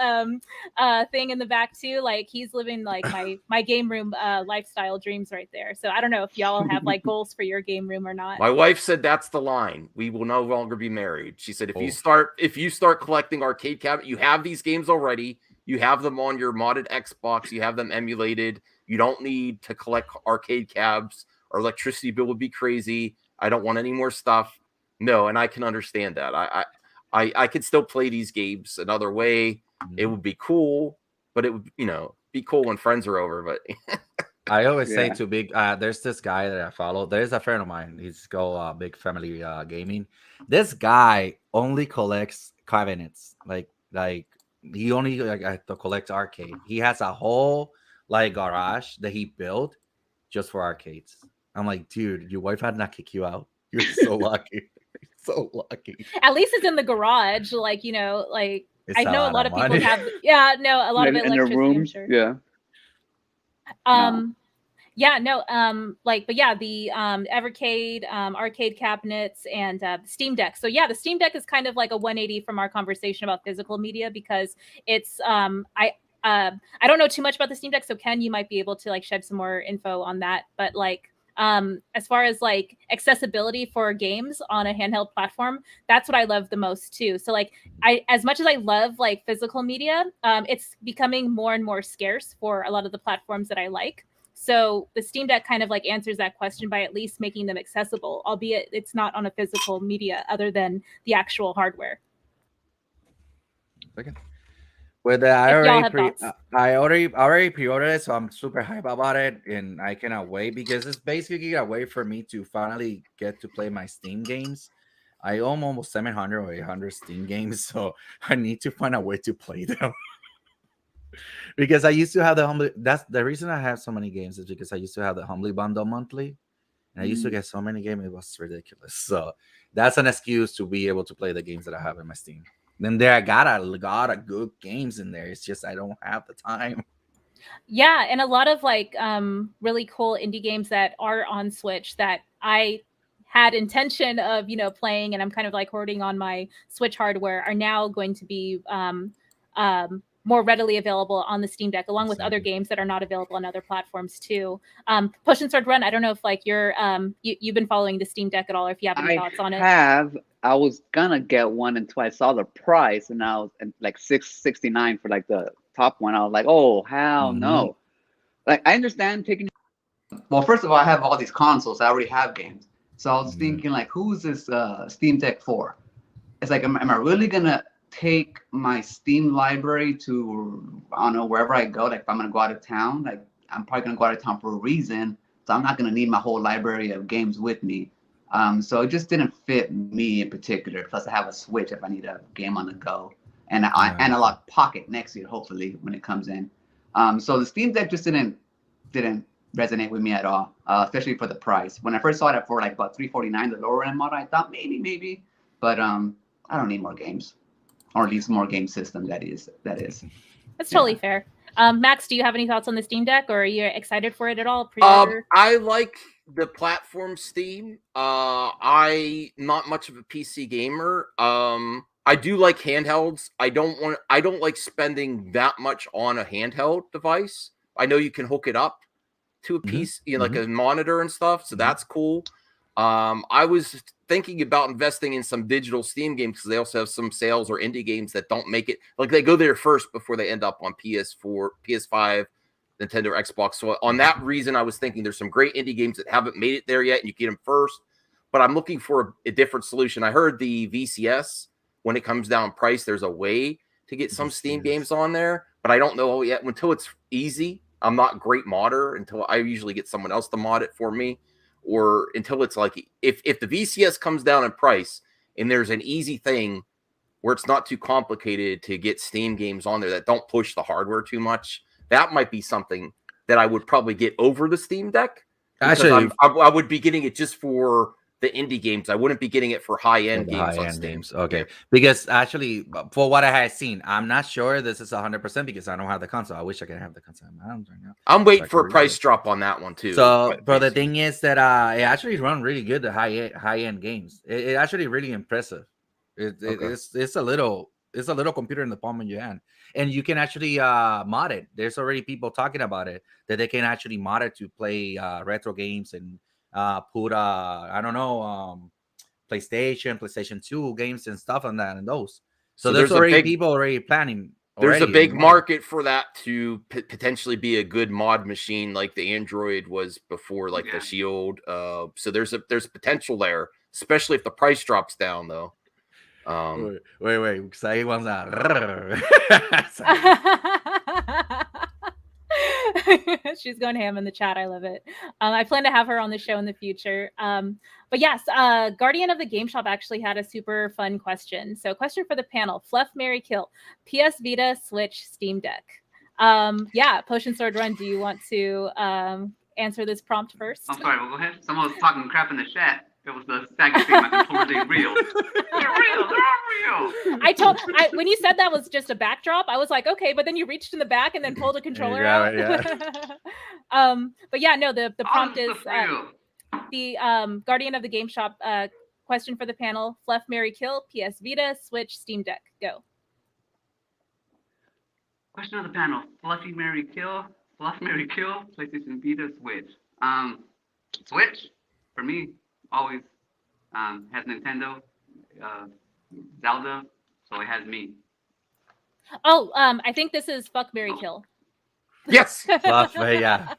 thing in the back too. Like he's living like my game room lifestyle dreams right there. So I don't know if y'all have like goals for your game room or not. My wife said that's the line. We will no longer be married. She said if you start collecting arcade cabinet, you have these games already. You have them on your modded Xbox. You have them emulated. You don't need to collect arcade cabs. Our electricity bill would be crazy. I don't want any more stuff. No, and I can understand that. I could still play these games another way. It would be cool, but it would, be cool when friends are over. But I always say to big, there's this guy that I follow. There's a friend of mine. He's called Big Family Gaming. This guy only collects cabinets. Like he only collects arcade. He has a whole like garage that he built just for arcades. I'm like, dude, your wife had not kick you out. You're so lucky. So lucky. At least it's in the garage, like like it's I know a lot of people money. have. Yeah, no, a lot of it in their rooms. I'm sure. Yeah. Yeah, no, but yeah, the Evercade, arcade cabinets, and Steam Deck. So yeah, the Steam Deck is kind of like a 180 from our conversation about physical media because it's I don't know too much about the Steam Deck, so Ken, you might be able to like shed some more info on that. But like as far as like accessibility for games on a handheld platform, that's what I love the most too. So like as much as I love like physical media, it's becoming more and more scarce for a lot of the platforms that I like. So the Steam Deck kind of like answers that question by at least making them accessible, albeit it's not on a physical media other than the actual hardware. Okay. With the If y'all have thoughts. I already pre-ordered it, so I'm super hype about it, and I cannot wait because it's basically a way for me to finally get to play my Steam games. I own almost 700 or 800 Steam games, so I need to find a way to play them. Because I used to have the Humbly. That's the reason I have so many games, is because I used to have the Humbly bundle monthly, and I used to get so many games. It was ridiculous. So that's an excuse to be able to play the games that I have in my Steam. Then there, I got a lot of good games in there. It's just I don't have the time. Yeah, and a lot of like really cool indie games that are on Switch that I had intention of, you know, playing, and I'm kind of like hoarding on my Switch hardware, are now going to be more readily available on the Steam Deck, along with other games that are not available on other platforms too. Potion Sword Run, I don't know if like you're you've been following the Steam Deck at all, or if you have any thoughts on it. I was gonna get one until I saw the price, and I was like $669 for like the top one. I was like, oh hell no! Like I understand taking. Well, first of all, I have all these consoles. I already have games, so I was thinking like, who's this Steam Deck for? It's like, am I really gonna take my Steam library to, I don't know, wherever I go? Like if I'm gonna go out of town, like I'm probably gonna go out of town for a reason, so I'm not gonna need my whole library of games with me. So it just didn't fit me in particular. Plus, I have a Switch if I need a game on the go, and an analog pocket next year, hopefully, when it comes in. So the Steam Deck just didn't resonate with me at all, especially for the price. When I first saw it for like about $349, the lower end model, I thought maybe, but I don't need more games, or at least more game system. That is. That's totally fair. Max, do you have any thoughts on the Steam Deck, or are you excited for it at all? Pre-order? I like the platform Steam. I not much of a PC gamer. I do like handhelds. I don't like spending that much on a handheld device. I know you can hook it up to a piece, you know, like a monitor and stuff, so that's cool. I was thinking about investing in some digital Steam games because they also have some sales or indie games that don't make it, like they go there first before they end up on PS4, PS5, Nintendo, or Xbox. So on that reason, I was thinking there's some great indie games that haven't made it there yet, and you get them first. But I'm looking for a different solution. I heard the VCS, when it comes down in price, there's a way to get some Steam games on there, but I don't know yet. Until it's easy, I'm not a great modder. Until I usually get someone else to mod it for me, or until it's like, if the VCS comes down in price and there's an easy thing where it's not too complicated to get Steam games on there that don't push the hardware too much, that might be something that I would probably get over the Steam Deck. Actually, I would be getting it just for the indie games. I wouldn't be getting it for high-end games on Steam. Okay. Yeah. Because actually, for what I had seen, I'm not sure this is 100% because I don't have the console. I wish I could have the console. I'm waiting for a price drop on that one too. So, but the thing is that it actually run really good, the high-end games. It actually really impressive. It's a little computer in the palm of your hand, and you can actually mod it. There's already people talking about it, that they can actually mod it to play retro games and put I don't know, PlayStation 2 games and stuff on that, and those. So there's already people already planning. There's a big market for that to potentially be a good mod machine, like the Android was before, like the Shield. So there's potential there, especially if the price drops down, though. Wait. Say one's out. She's going ham in the chat. I love it. I plan to have her on the show in the future. But yes, Guardian of the Game Shop actually had a super fun question. So, question for the panel: Fluff, Marry, Kill, PS Vita, Switch, Steam Deck. Potion Sword Run. Do you want to answer this prompt first? I'm sorry. Well, go ahead. Someone was talking crap in the chat. It was the second thing. My controller, they're real. They're real. When you said that was just a backdrop, I was like, okay, but then you reached in the back and then pulled a controller out. But yeah, no, the prompt is the Guardian of the Game Shop question for the panel: Fluff, Marry, Kill, PS Vita, Switch, Steam Deck. Go. Question of the panel: Fluffy, Marry, Kill, PlayStation Vita, Switch. Switch for me. Always has Nintendo, Zelda, so it has me. Oh, I think this is Fuck, Marry, Kill. Yes. Fluff, yeah.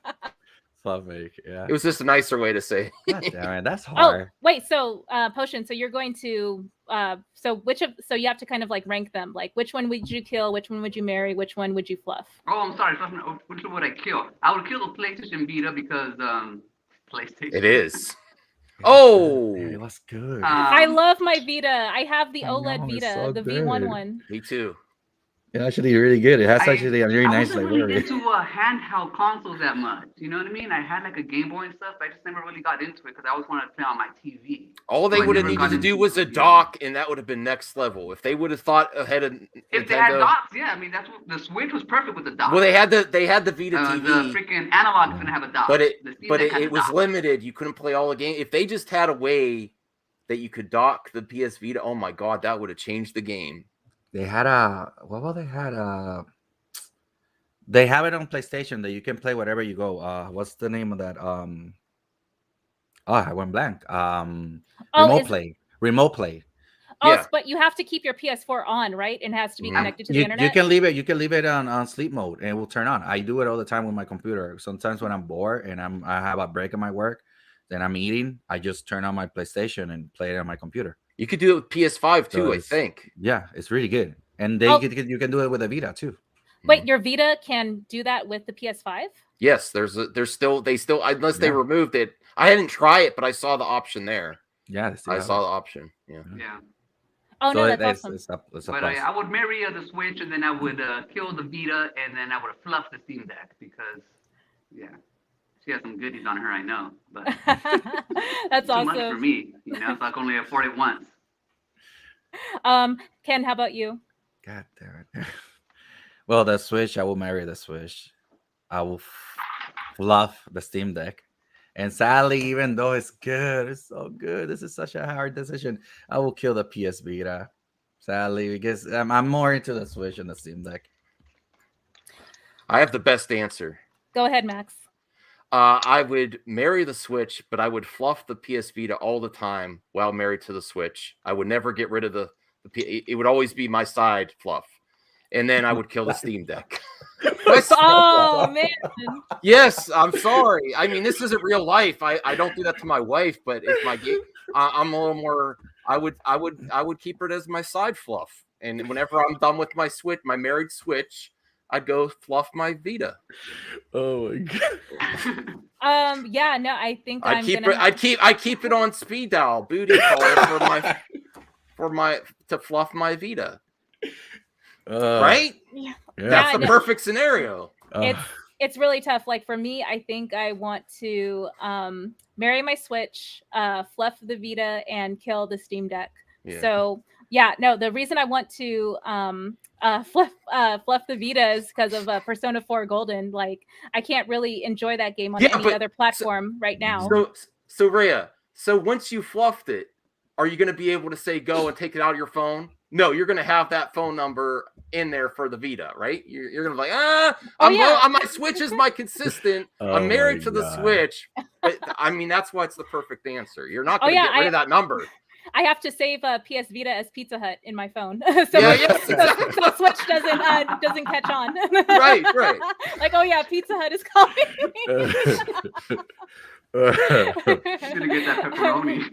Fluffy, yeah. It was just a nicer way to say. God damn it, that's Oh, hard. wait. So, Potion. So you're going to. So So you have to kind of like rank them. Like, which one would you kill? Which one would you marry? Which one would you fluff? Oh, I'm sorry. Which one would I kill? I would kill the PlayStation Vita because PlayStation. It is. It Oh, was good. I love my Vita. I have the I OLED know, it's Vita, so the good. V1 one. me too. It's actually really good. It has I actually a very nice wasn't really library. into handheld consoles that much. You know what I mean? I had like a Game Boy and stuff. But I just never really got into it because I always wanted to play on my TV. All they So I would have never needed got to do into was a it, you know? dock, and that would have been next level. If they would have thought ahead of If they had Nintendo. docks, yeah. I mean, that's what the Switch was perfect with the dock. Well, they had the Vita TV, The freaking analog didn't have a dock. but The Steam Deck had a it was dock. limited. You couldn't play all the games. If they just had a way that you could dock the PS Vita, oh my god, that would have changed the game. They had they have it on PlayStation that you can play whatever you go. What's the name of that? I went blank. Remote play. Oh, Yeah. but you have to keep your PS4 on, right? And it has to be connected to the You internet. can leave it on sleep mode and it will turn on. I do it all the time with my computer. Sometimes when I'm bored and I have a break in my work, then I'm eating, I just turn on my PlayStation and play it on my computer. You could do it with PS5 too, So I think. Yeah, it's really good. And you can do it with a Vita too. Wait, your Vita can do that with the PS5? Yes, there's still unless they removed it. I didn't try it, but I saw the option there. Yeah, I saw the option. Yeah. Yeah. Oh, So no, that's awesome. It's a But plus. I would marry the Switch, and then I would kill the Vita, and then I would fluff the Steam Deck because, yeah, she has some goodies on her, I know, but That's too much for awesome. me, you know, so I can only afford it once. Ken, how about you? God damn it. Well, the Switch, I will marry the Switch. I will fluff the Steam Deck. And sadly, even though it's good, it's so good, this is such a hard decision. I will kill the PS Vita. Sadly, because I'm more into the Switch and the Steam Deck. I have the best answer. Go ahead, Max. I would marry the Switch, but I would fluff the PS Vita all the time while married to the Switch. I would never get rid of it would always be my side fluff. And then I would kill the Steam Deck. Oh, man. Yes, I'm sorry. I mean, this isn't real life. I don't do that to my wife, but if my game, I'm a little more. I would keep it as my side fluff. And whenever I'm done with my Switch, my married Switch, I'd go fluff my Vita. Oh my god. Yeah, no, I think I keep it on speed dial, booty call to fluff my Vita. Right? Yeah. That's the perfect scenario. It's really tough. Like for me, I think I want to marry my Switch, fluff the Vita, and kill the Steam Deck. Yeah. So yeah, no, the reason I want to fluff the Vita is because of Persona 4 Golden. Like I can't really enjoy that game on any other platform right now. So Rhea, so once you fluffed it, are you going to be able to say go and take it out of your phone? No, you're going to have that phone number in there for the Vita, right? You're going to be like, my Switch is my consistent. I'm married to the Switch. But, I mean, that's why it's the perfect answer. You're not going to get rid of that number. I have to save PS Vita as Pizza Hut in my phone, so the Switch doesn't catch on. Right. Like, oh yeah, Pizza Hut is calling me. Gonna get that pepperoni.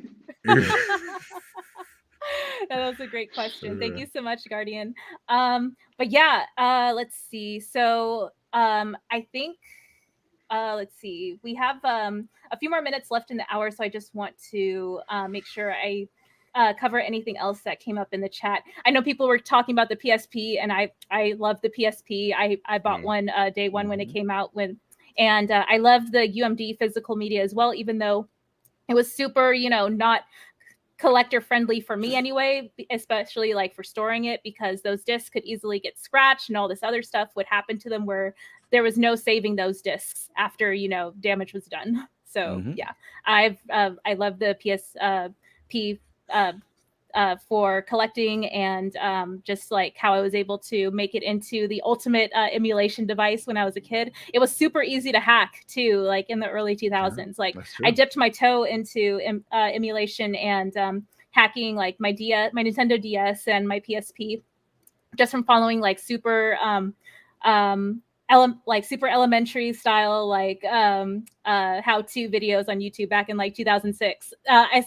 That was a great question. Thank you so much, Guardian. But yeah, let's see. So I think let's see. We have a few more minutes left in the hour, so I just want to make sure I cover anything else that came up in the chat. I know people were talking about the PSP, and I love the PSP. I bought one day one when it came out and I loved the UMD physical media as well, even though it was super, not collector friendly for me anyway, especially like for storing it, because those discs could easily get scratched and all this other stuff would happen to them where there was no saving those discs after, damage was done. So yeah, I love the PSP for collecting and just like how I was able to make it into the ultimate emulation device when I was a kid. It was super easy to hack too, like in the early 2000s. Like I dipped my toe into emulation and hacking like my Nintendo DS and my PSP just from following like super like super elementary style how-to videos on YouTube back in like 2006.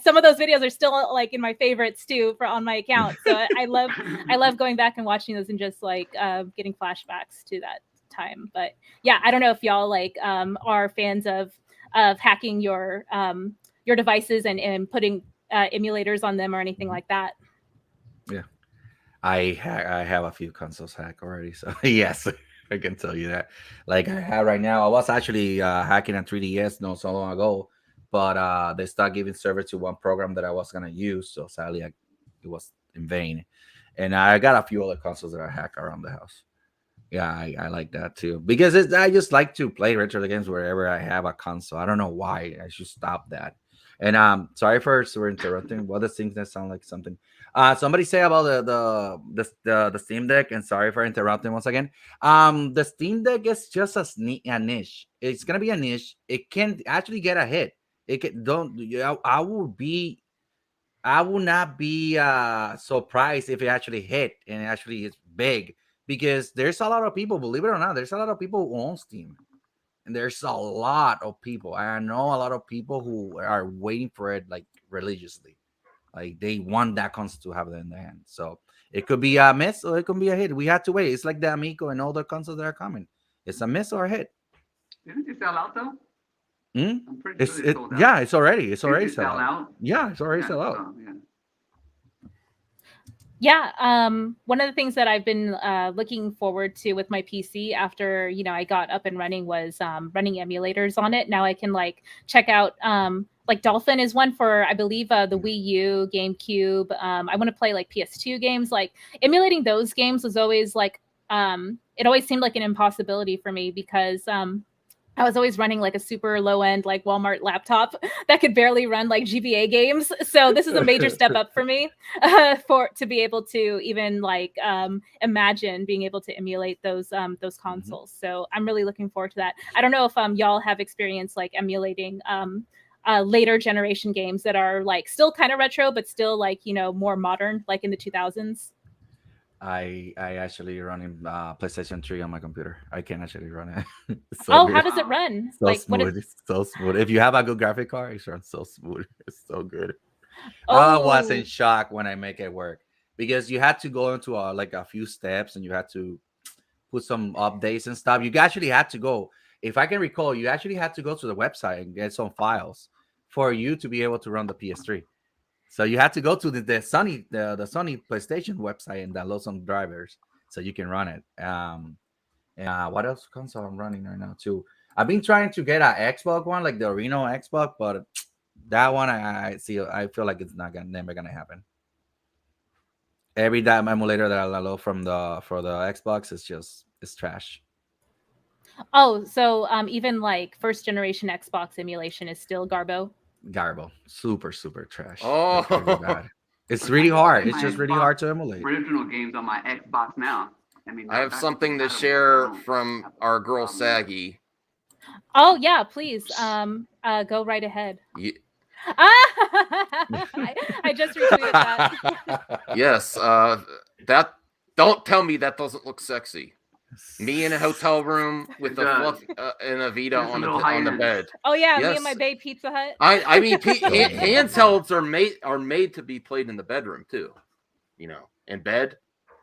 Some of those videos are still like in my favorites too on my account. So I love going back and watching those and just like getting flashbacks to that time. But yeah, I don't know if y'all like are fans of hacking your devices and putting emulators on them or anything like that. Yeah, I have a few consoles hacked already, so yes, I can tell you that. Like I have right now, I was actually hacking a 3DS not so long ago, but they stopped giving service to one program that I was gonna use, so sadly, it was in vain. And I got a few other consoles that I hack around the house. Yeah, I like that too because I just like to play retro games wherever I have a console. I don't know why I should stop that. And sorry for interrupting. What does things that sound like something? Somebody say about the Steam Deck, and sorry for interrupting once again. The Steam Deck is just a niche. It's gonna be a niche. It can actually get a hit. It can don't. I will not be surprised if it actually hit and it actually is big because there's a lot of people, believe it or not, there's a lot of people who own Steam. And there's a lot of people. I know a lot of people who are waiting for it like religiously. Like they want that console to have it in their hand. So it could be a miss or it could be a hit. We have to wait. It's like the Amico and all the consoles that are coming. It's a miss or a hit. Didn't it sell out though? I'm pretty It's sure it sold out. yeah, it's already Didn't it sold sell out? Yeah, it's already Yeah, sold out. so, yeah. Yeah, one of the things that I've been looking forward to with my PC after I got up and running was running emulators on it. Now I can like check out like Dolphin is one for I believe the Wii U, GameCube. I want to play like PS2 games. Like emulating those games was always like it always seemed like an impossibility for me because I was always running like a super low end like Walmart laptop that could barely run like GBA games. So this is a major step up for me to be able to even like imagine being able to emulate those consoles. So I'm really looking forward to that. I don't know if y'all have experience like emulating later generation games that are like still kind of retro, but still like more modern, like in the 2000s. I actually running PlayStation 3 on my computer. I can actually run it. How Good. does it run? So like smooth. It's so smooth. If you have a good graphic card, it runs so smooth. It's so good. Oh. I was in shock when I make it work because you had to go into like a few steps and you had to put some updates and stuff. You actually had to go. If I can recall, you actually had to go to the website and get some files for you to be able to run the PS3. So you had to go to the Sony PlayStation website and download some drivers so you can run it. And what else console I'm running right now too? I've been trying to get an Xbox one, like the Reno Xbox, but that one I feel like it's never gonna happen. Every damn emulator that I download for the Xbox is it's trash. Oh, so even like first generation Xbox emulation is still garbo. Garbo, super trash. Oh. Like, really bad. It's really hard. It's My just really Xbox hard to emulate. Original games on my Xbox now. I mean, I have that's something to compatible. I share don't from have a our girl problem with it. Saggy. Oh yeah, please go right ahead. I just retweeted that. Yes, that don't tell me that doesn't look sexy. Me in a hotel room with It a does. fluff and a Vita It's a on little the high-end. bed. Oh yeah, me Yes. and my babe Pizza Hut. I mean, handhelds are made to be played in the bedroom too. In bed,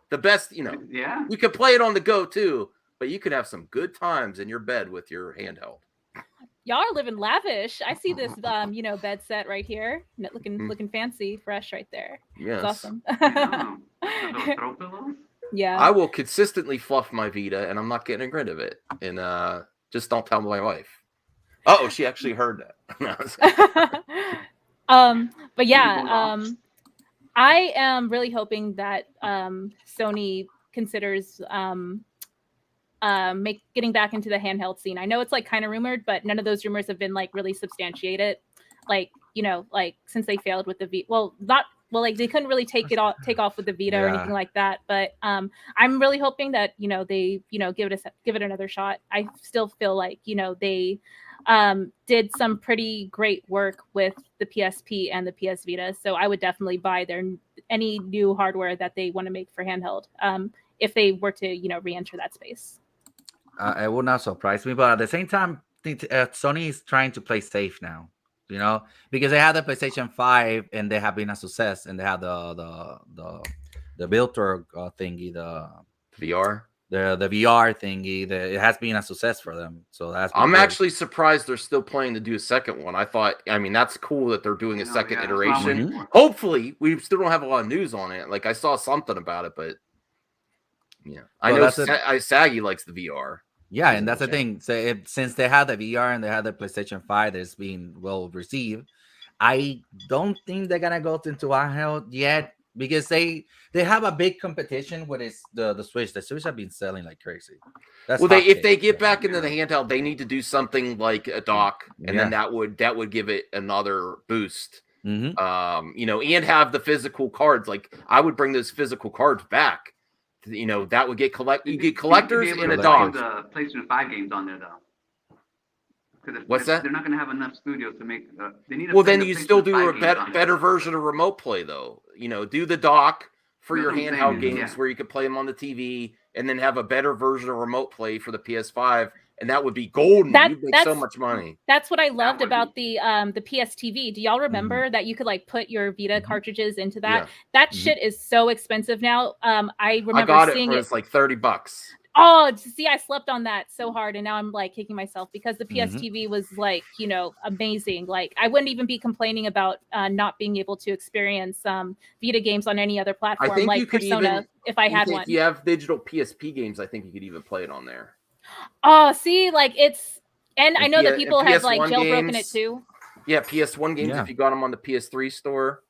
the best. Yeah. You could play it on the go too, but you could have some good times in your bed with your handheld. Y'all are living lavish. I see this bed set right here. Looking fancy, fresh right there. Yes. It's awesome. I know. The little throw pillows. Yeah. I will consistently fluff my Vita, and I'm not getting rid of it. And just don't tell my wife. Oh, she actually heard that. But yeah, I am really hoping that Sony considers getting back into the handheld scene. I know it's like kind of rumored, but none of those rumors have been like really substantiated. Like like since they failed with the like they couldn't really take off with the Vita or anything like that. But I'm really hoping that they give it another shot. I still feel like they did some pretty great work with the PSP and the PS Vita. So I would definitely buy any new hardware that they want to make for handheld if they were to re-enter that space. it would not surprise me, but at the same time, Sony is trying to play safe now. Because they had the PlayStation 5 and they have been a success, and they had the Viltor thingy, VR. the VR thingy. It has been a success for them. So I'm actually surprised they're still planning to do a second one. I mean, that's cool that they're doing a second iteration. Mhm. Hopefully, we still don't have a lot of news on it. Like I saw something about it, but yeah, I know Saggy likes the VR. Yeah, and that's the thing. So since they had the VR and they had the PlayStation 5 that's been well received, I don't think they're gonna go into handheld yet, because they have a big competition with the Switch. The Switch have been selling like crazy. If they get back into the handheld, they need to do something like a dock, and then that would give it another boost. Mm-hmm. And have the physical cards. Like I would bring those physical cards back. That would get you get collectors in a dock. The PlayStation 5 games on there though. What's that? They're not going to have enough studios to make. They need. Well, then you still do a better version of remote play though. Do the dock for your handheld games where you could play them on the TV, and then have a better version of remote play for the PS5, and that would be golden. You'd make so much money. That's what I loved about the PS TV. Do y'all remember that you could like put your Vita cartridges into that? Yeah. That shit is so expensive now. I remember seeing it's like $30. Oh, see, I slept on that so hard, and now I'm like kicking myself because the PS TV was like, amazing. Like I wouldn't even be complaining about not being able to experience Vita games on any other platform, like Persona, if I had one. If you have digital PSP games, I think you could even play it on there. Oh, see, like and I know that people have like jailbroken it too. Yeah, PS1 games if you got them on the PS3 store.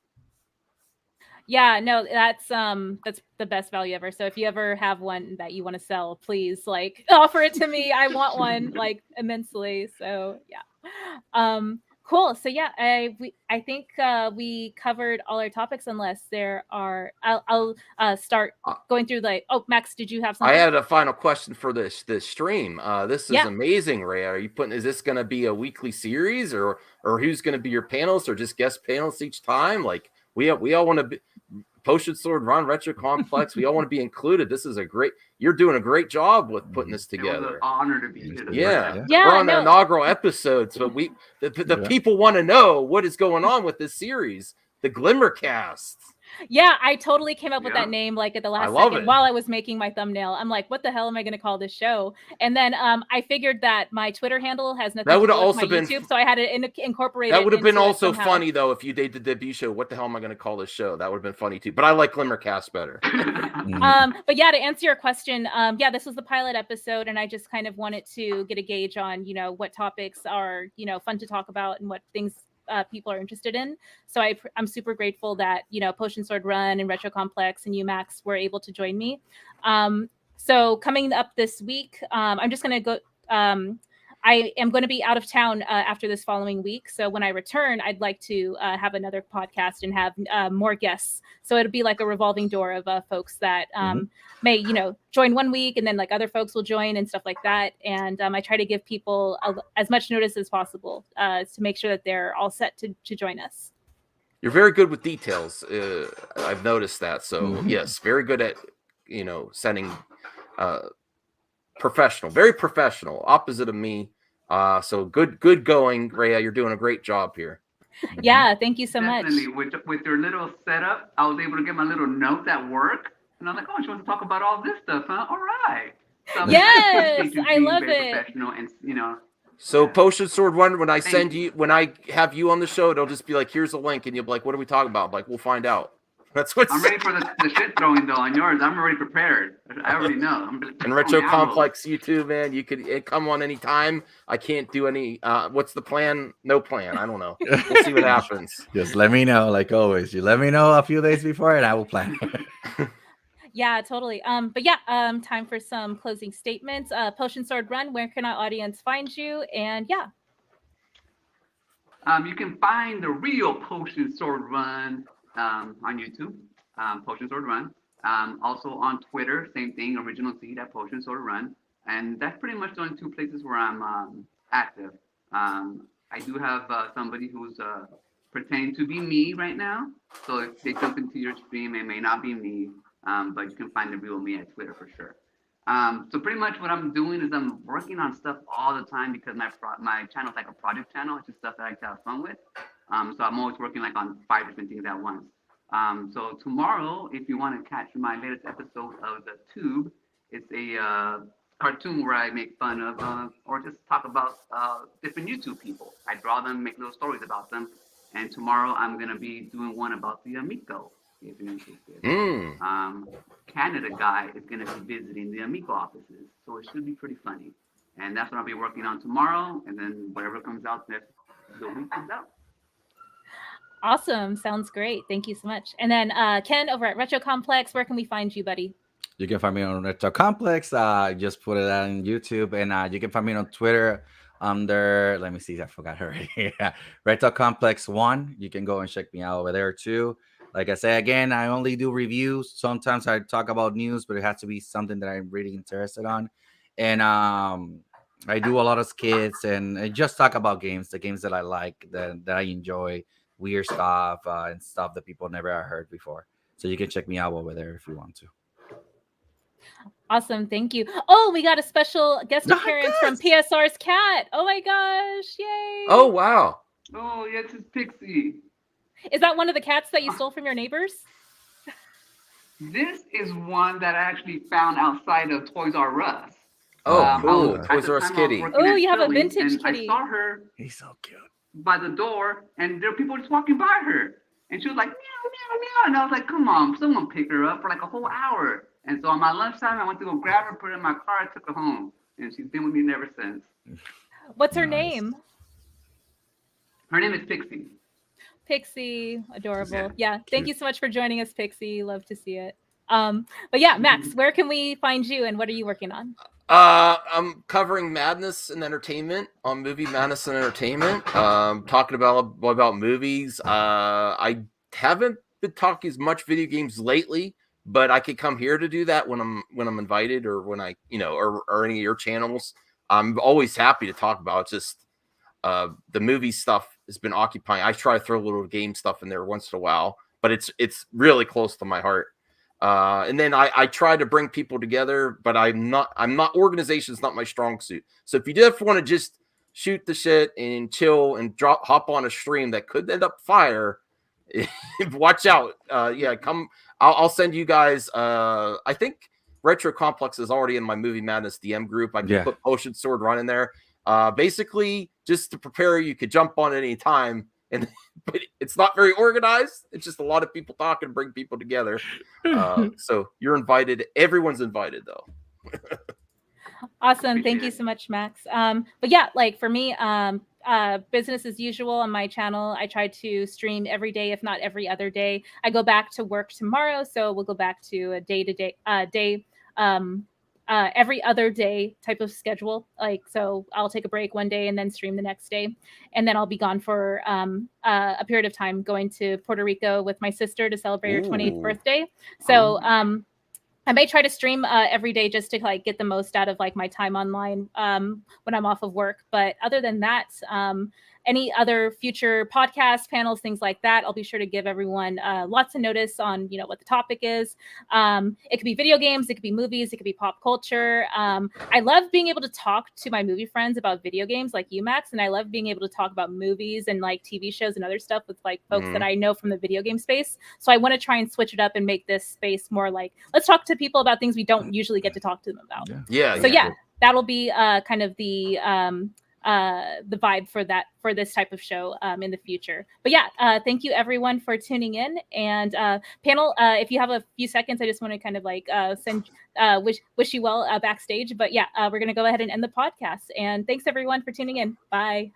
Yeah, no, that's the best value ever. So if you ever have one that you want to sell, please like offer it to me. I want one like immensely. So yeah. Cool. So yeah, I think we covered all our topics, unless there are. I'll start going through Max, did you have something? I had a final question for this stream. This is amazing, Ray. Are you is this going to be a weekly series, or who's going to be your panelists, or just guest panelists each time? Like we all want to be. Potion Sword Run, Retro Complex. We all want to be included. This is you're doing a great job with putting this together. It was an honor to be here. Yeah. We're on the inaugural episode, so the people want to know what is going on with this series, the Glimmer Cast. Yeah, I totally came up with that name like at the last second while I was making my thumbnail. I'm like, what the hell am I going to call this show? And then I figured that my Twitter handle has nothing to do with my YouTube, so I had it incorporated. That would have been also funny though if you did the debut show. What the hell am I going to call this show? That would have been funny too. But I like Glimmercast better. But yeah, to answer your question, this was the pilot episode, and I just kind of wanted to get a gauge on what topics are fun to talk about and what things people are interested in. So I'm super grateful that Potion Sword Run and Retro Complex and UMax were able to join me. So coming up this week, I'm just going to go. I am going to be out of town after this following week. So when I return, I'd like to have another podcast and have more guests. So it'll be like a revolving door of folks that may, join one week, and then like other folks will join and stuff like that. And I try to give people as much notice as possible to make sure that they're all set to join us. You're very good with details. I've noticed that. So yes, very good at, setting professional, very professional, opposite of me. So good going, Rhea. You're doing a great job here. Yeah, thank you so much. With your little setup, I was able to get my little notes at work, and I'm like, oh, she wants to talk about all this stuff, huh? All right. So yes, I love it. Professional and So Potion Sword Run, when I have you on the show, it'll just be like, here's a link, and you'll be like, what are we talking about? I'm like, we'll find out. That's what I'm ready for the shit throwing though on yours. I'm already prepared. I already know. And Retro Complex, you too, man. You could come on anytime. I can't do any. What's the plan? No plan. I don't know. We'll see what happens. Just let me know, like always. You let me know a few days before, and I will plan. Yeah, totally. But yeah, time for some closing statements. Potion Sword Run, where can our audience find you? And yeah. You can find the real Potion Sword Run on YouTube, Potion Sword Run. Also on Twitter, same thing, Original Seed at Potion Sword Run. And that's pretty much the only two places where I'm active. I do have somebody who's pretending to be me right now. So if they jump into your stream, it may not be me, but you can find the real me at Twitter for sure. So pretty much what I'm doing is I'm working on stuff all the time because my channel is like a project channel. It's just stuff that I like to have fun with. So I'm always working like on 5 different things at once. So tomorrow, if you want to catch my latest episode of The Tube, it's a cartoon where I make fun of or just talk about different YouTube people. I draw them, make little stories about them. And tomorrow I'm gonna be doing one about the Amico, if you're interested. Canada guy is gonna be visiting the Amico offices, so it should be pretty funny. And that's what I'll be working on tomorrow. And then whatever comes out next, the week comes out. Awesome. Sounds great. Thank you so much. And then Ken over at Retro Complex, where can we find you, buddy? You can find me on Retro Complex. Just put it out on YouTube, and you can find me on Twitter under. Let me see. I forgot her. Yeah, Retro Complex 1. You can go and check me out over there too. Like I say again, I only do reviews. Sometimes I talk about news, but it has to be something that I'm really interested on. And I do a lot of skits and I just talk about games, the games that I like, that I enjoy, weird stuff and stuff that people never heard before. So you can check me out over there if you want to. Awesome. Thank you. Oh, we got a special guest Oh, appearance from PSR's cat. Oh my gosh. Yay. Oh wow. Oh, yes, it's Pixie. Is that one of the cats that you stole from your neighbors? This is one that I actually found outside of Toys R Us. Oh, cool. at Toys the R Us time I was kitty. working Oh, at you have a Chili's, vintage and kitty. I saw her He's so cute. by the door, and there were people just walking by her. And she was like, meow, meow, meow. And I was like, come on, someone pick her up for like a whole hour. And so on my lunchtime, I went to go grab her, put her in my car, I took her home. And she's been with me ever since. What's her Nice. name? Her name is Pixie. Pixie. Adorable. Yeah. Cute. Thank you so much for joining us, Pixie. Love to see it. But yeah, Max, where can we find you and what are you working on? I'm covering madness and entertainment on Movie Madness and Entertainment. Talking about movies. I haven't been talking as much video games lately, but I could come here to do that when I'm invited or when I or any of your channels. I'm always happy to talk about it. Just the movie stuff has been occupying. I try to throw a little game stuff in there once in a while, but it's really close to my heart. And then I try to bring people together, but I'm not organization's not my strong suit. So if you just want to just shoot the shit and chill and hop on a stream that could end up fire, watch out. Come. I'll send you guys. I think Retro Complex is already in my Movie Madness DM group. I can put Potion Sword Run in there. Basically, just to prepare, you could jump on at any time. But it's not very organized. It's just a lot of people talking to bring people together. So you're invited. Everyone's invited, though. Awesome. Thank you so much, Max. But yeah, like for me, business as usual on my channel. I try to stream every day, if not every other day. I go back to work tomorrow, so we'll go back to a day every other day type of schedule. Like, so I'll take a break one day and then stream the next day. And then I'll be gone for a period of time going to Puerto Rico with my sister to celebrate her 28th birthday. So I may try to stream every day just to like get the most out of like my time online when I'm off of work. But other than that, any other future podcasts, panels, things like that, I'll be sure to give everyone lots of notice on, what the topic is. It could be video games, it could be movies, it could be pop culture. I love being able to talk to my movie friends about video games like you, Max, and I love being able to talk about movies and like TV shows and other stuff with like folks that I know from the video game space. So I want to try and switch it up and make this space more like, let's talk to people about things we don't usually get to talk to them about. That'll be kind of the vibe for this type of show in the future. But yeah, thank you everyone for tuning in. And panel, if you have a few seconds, I just want to kind of like wish you well backstage. But yeah, we're gonna go ahead and end the podcast. And thanks everyone for tuning in. Bye.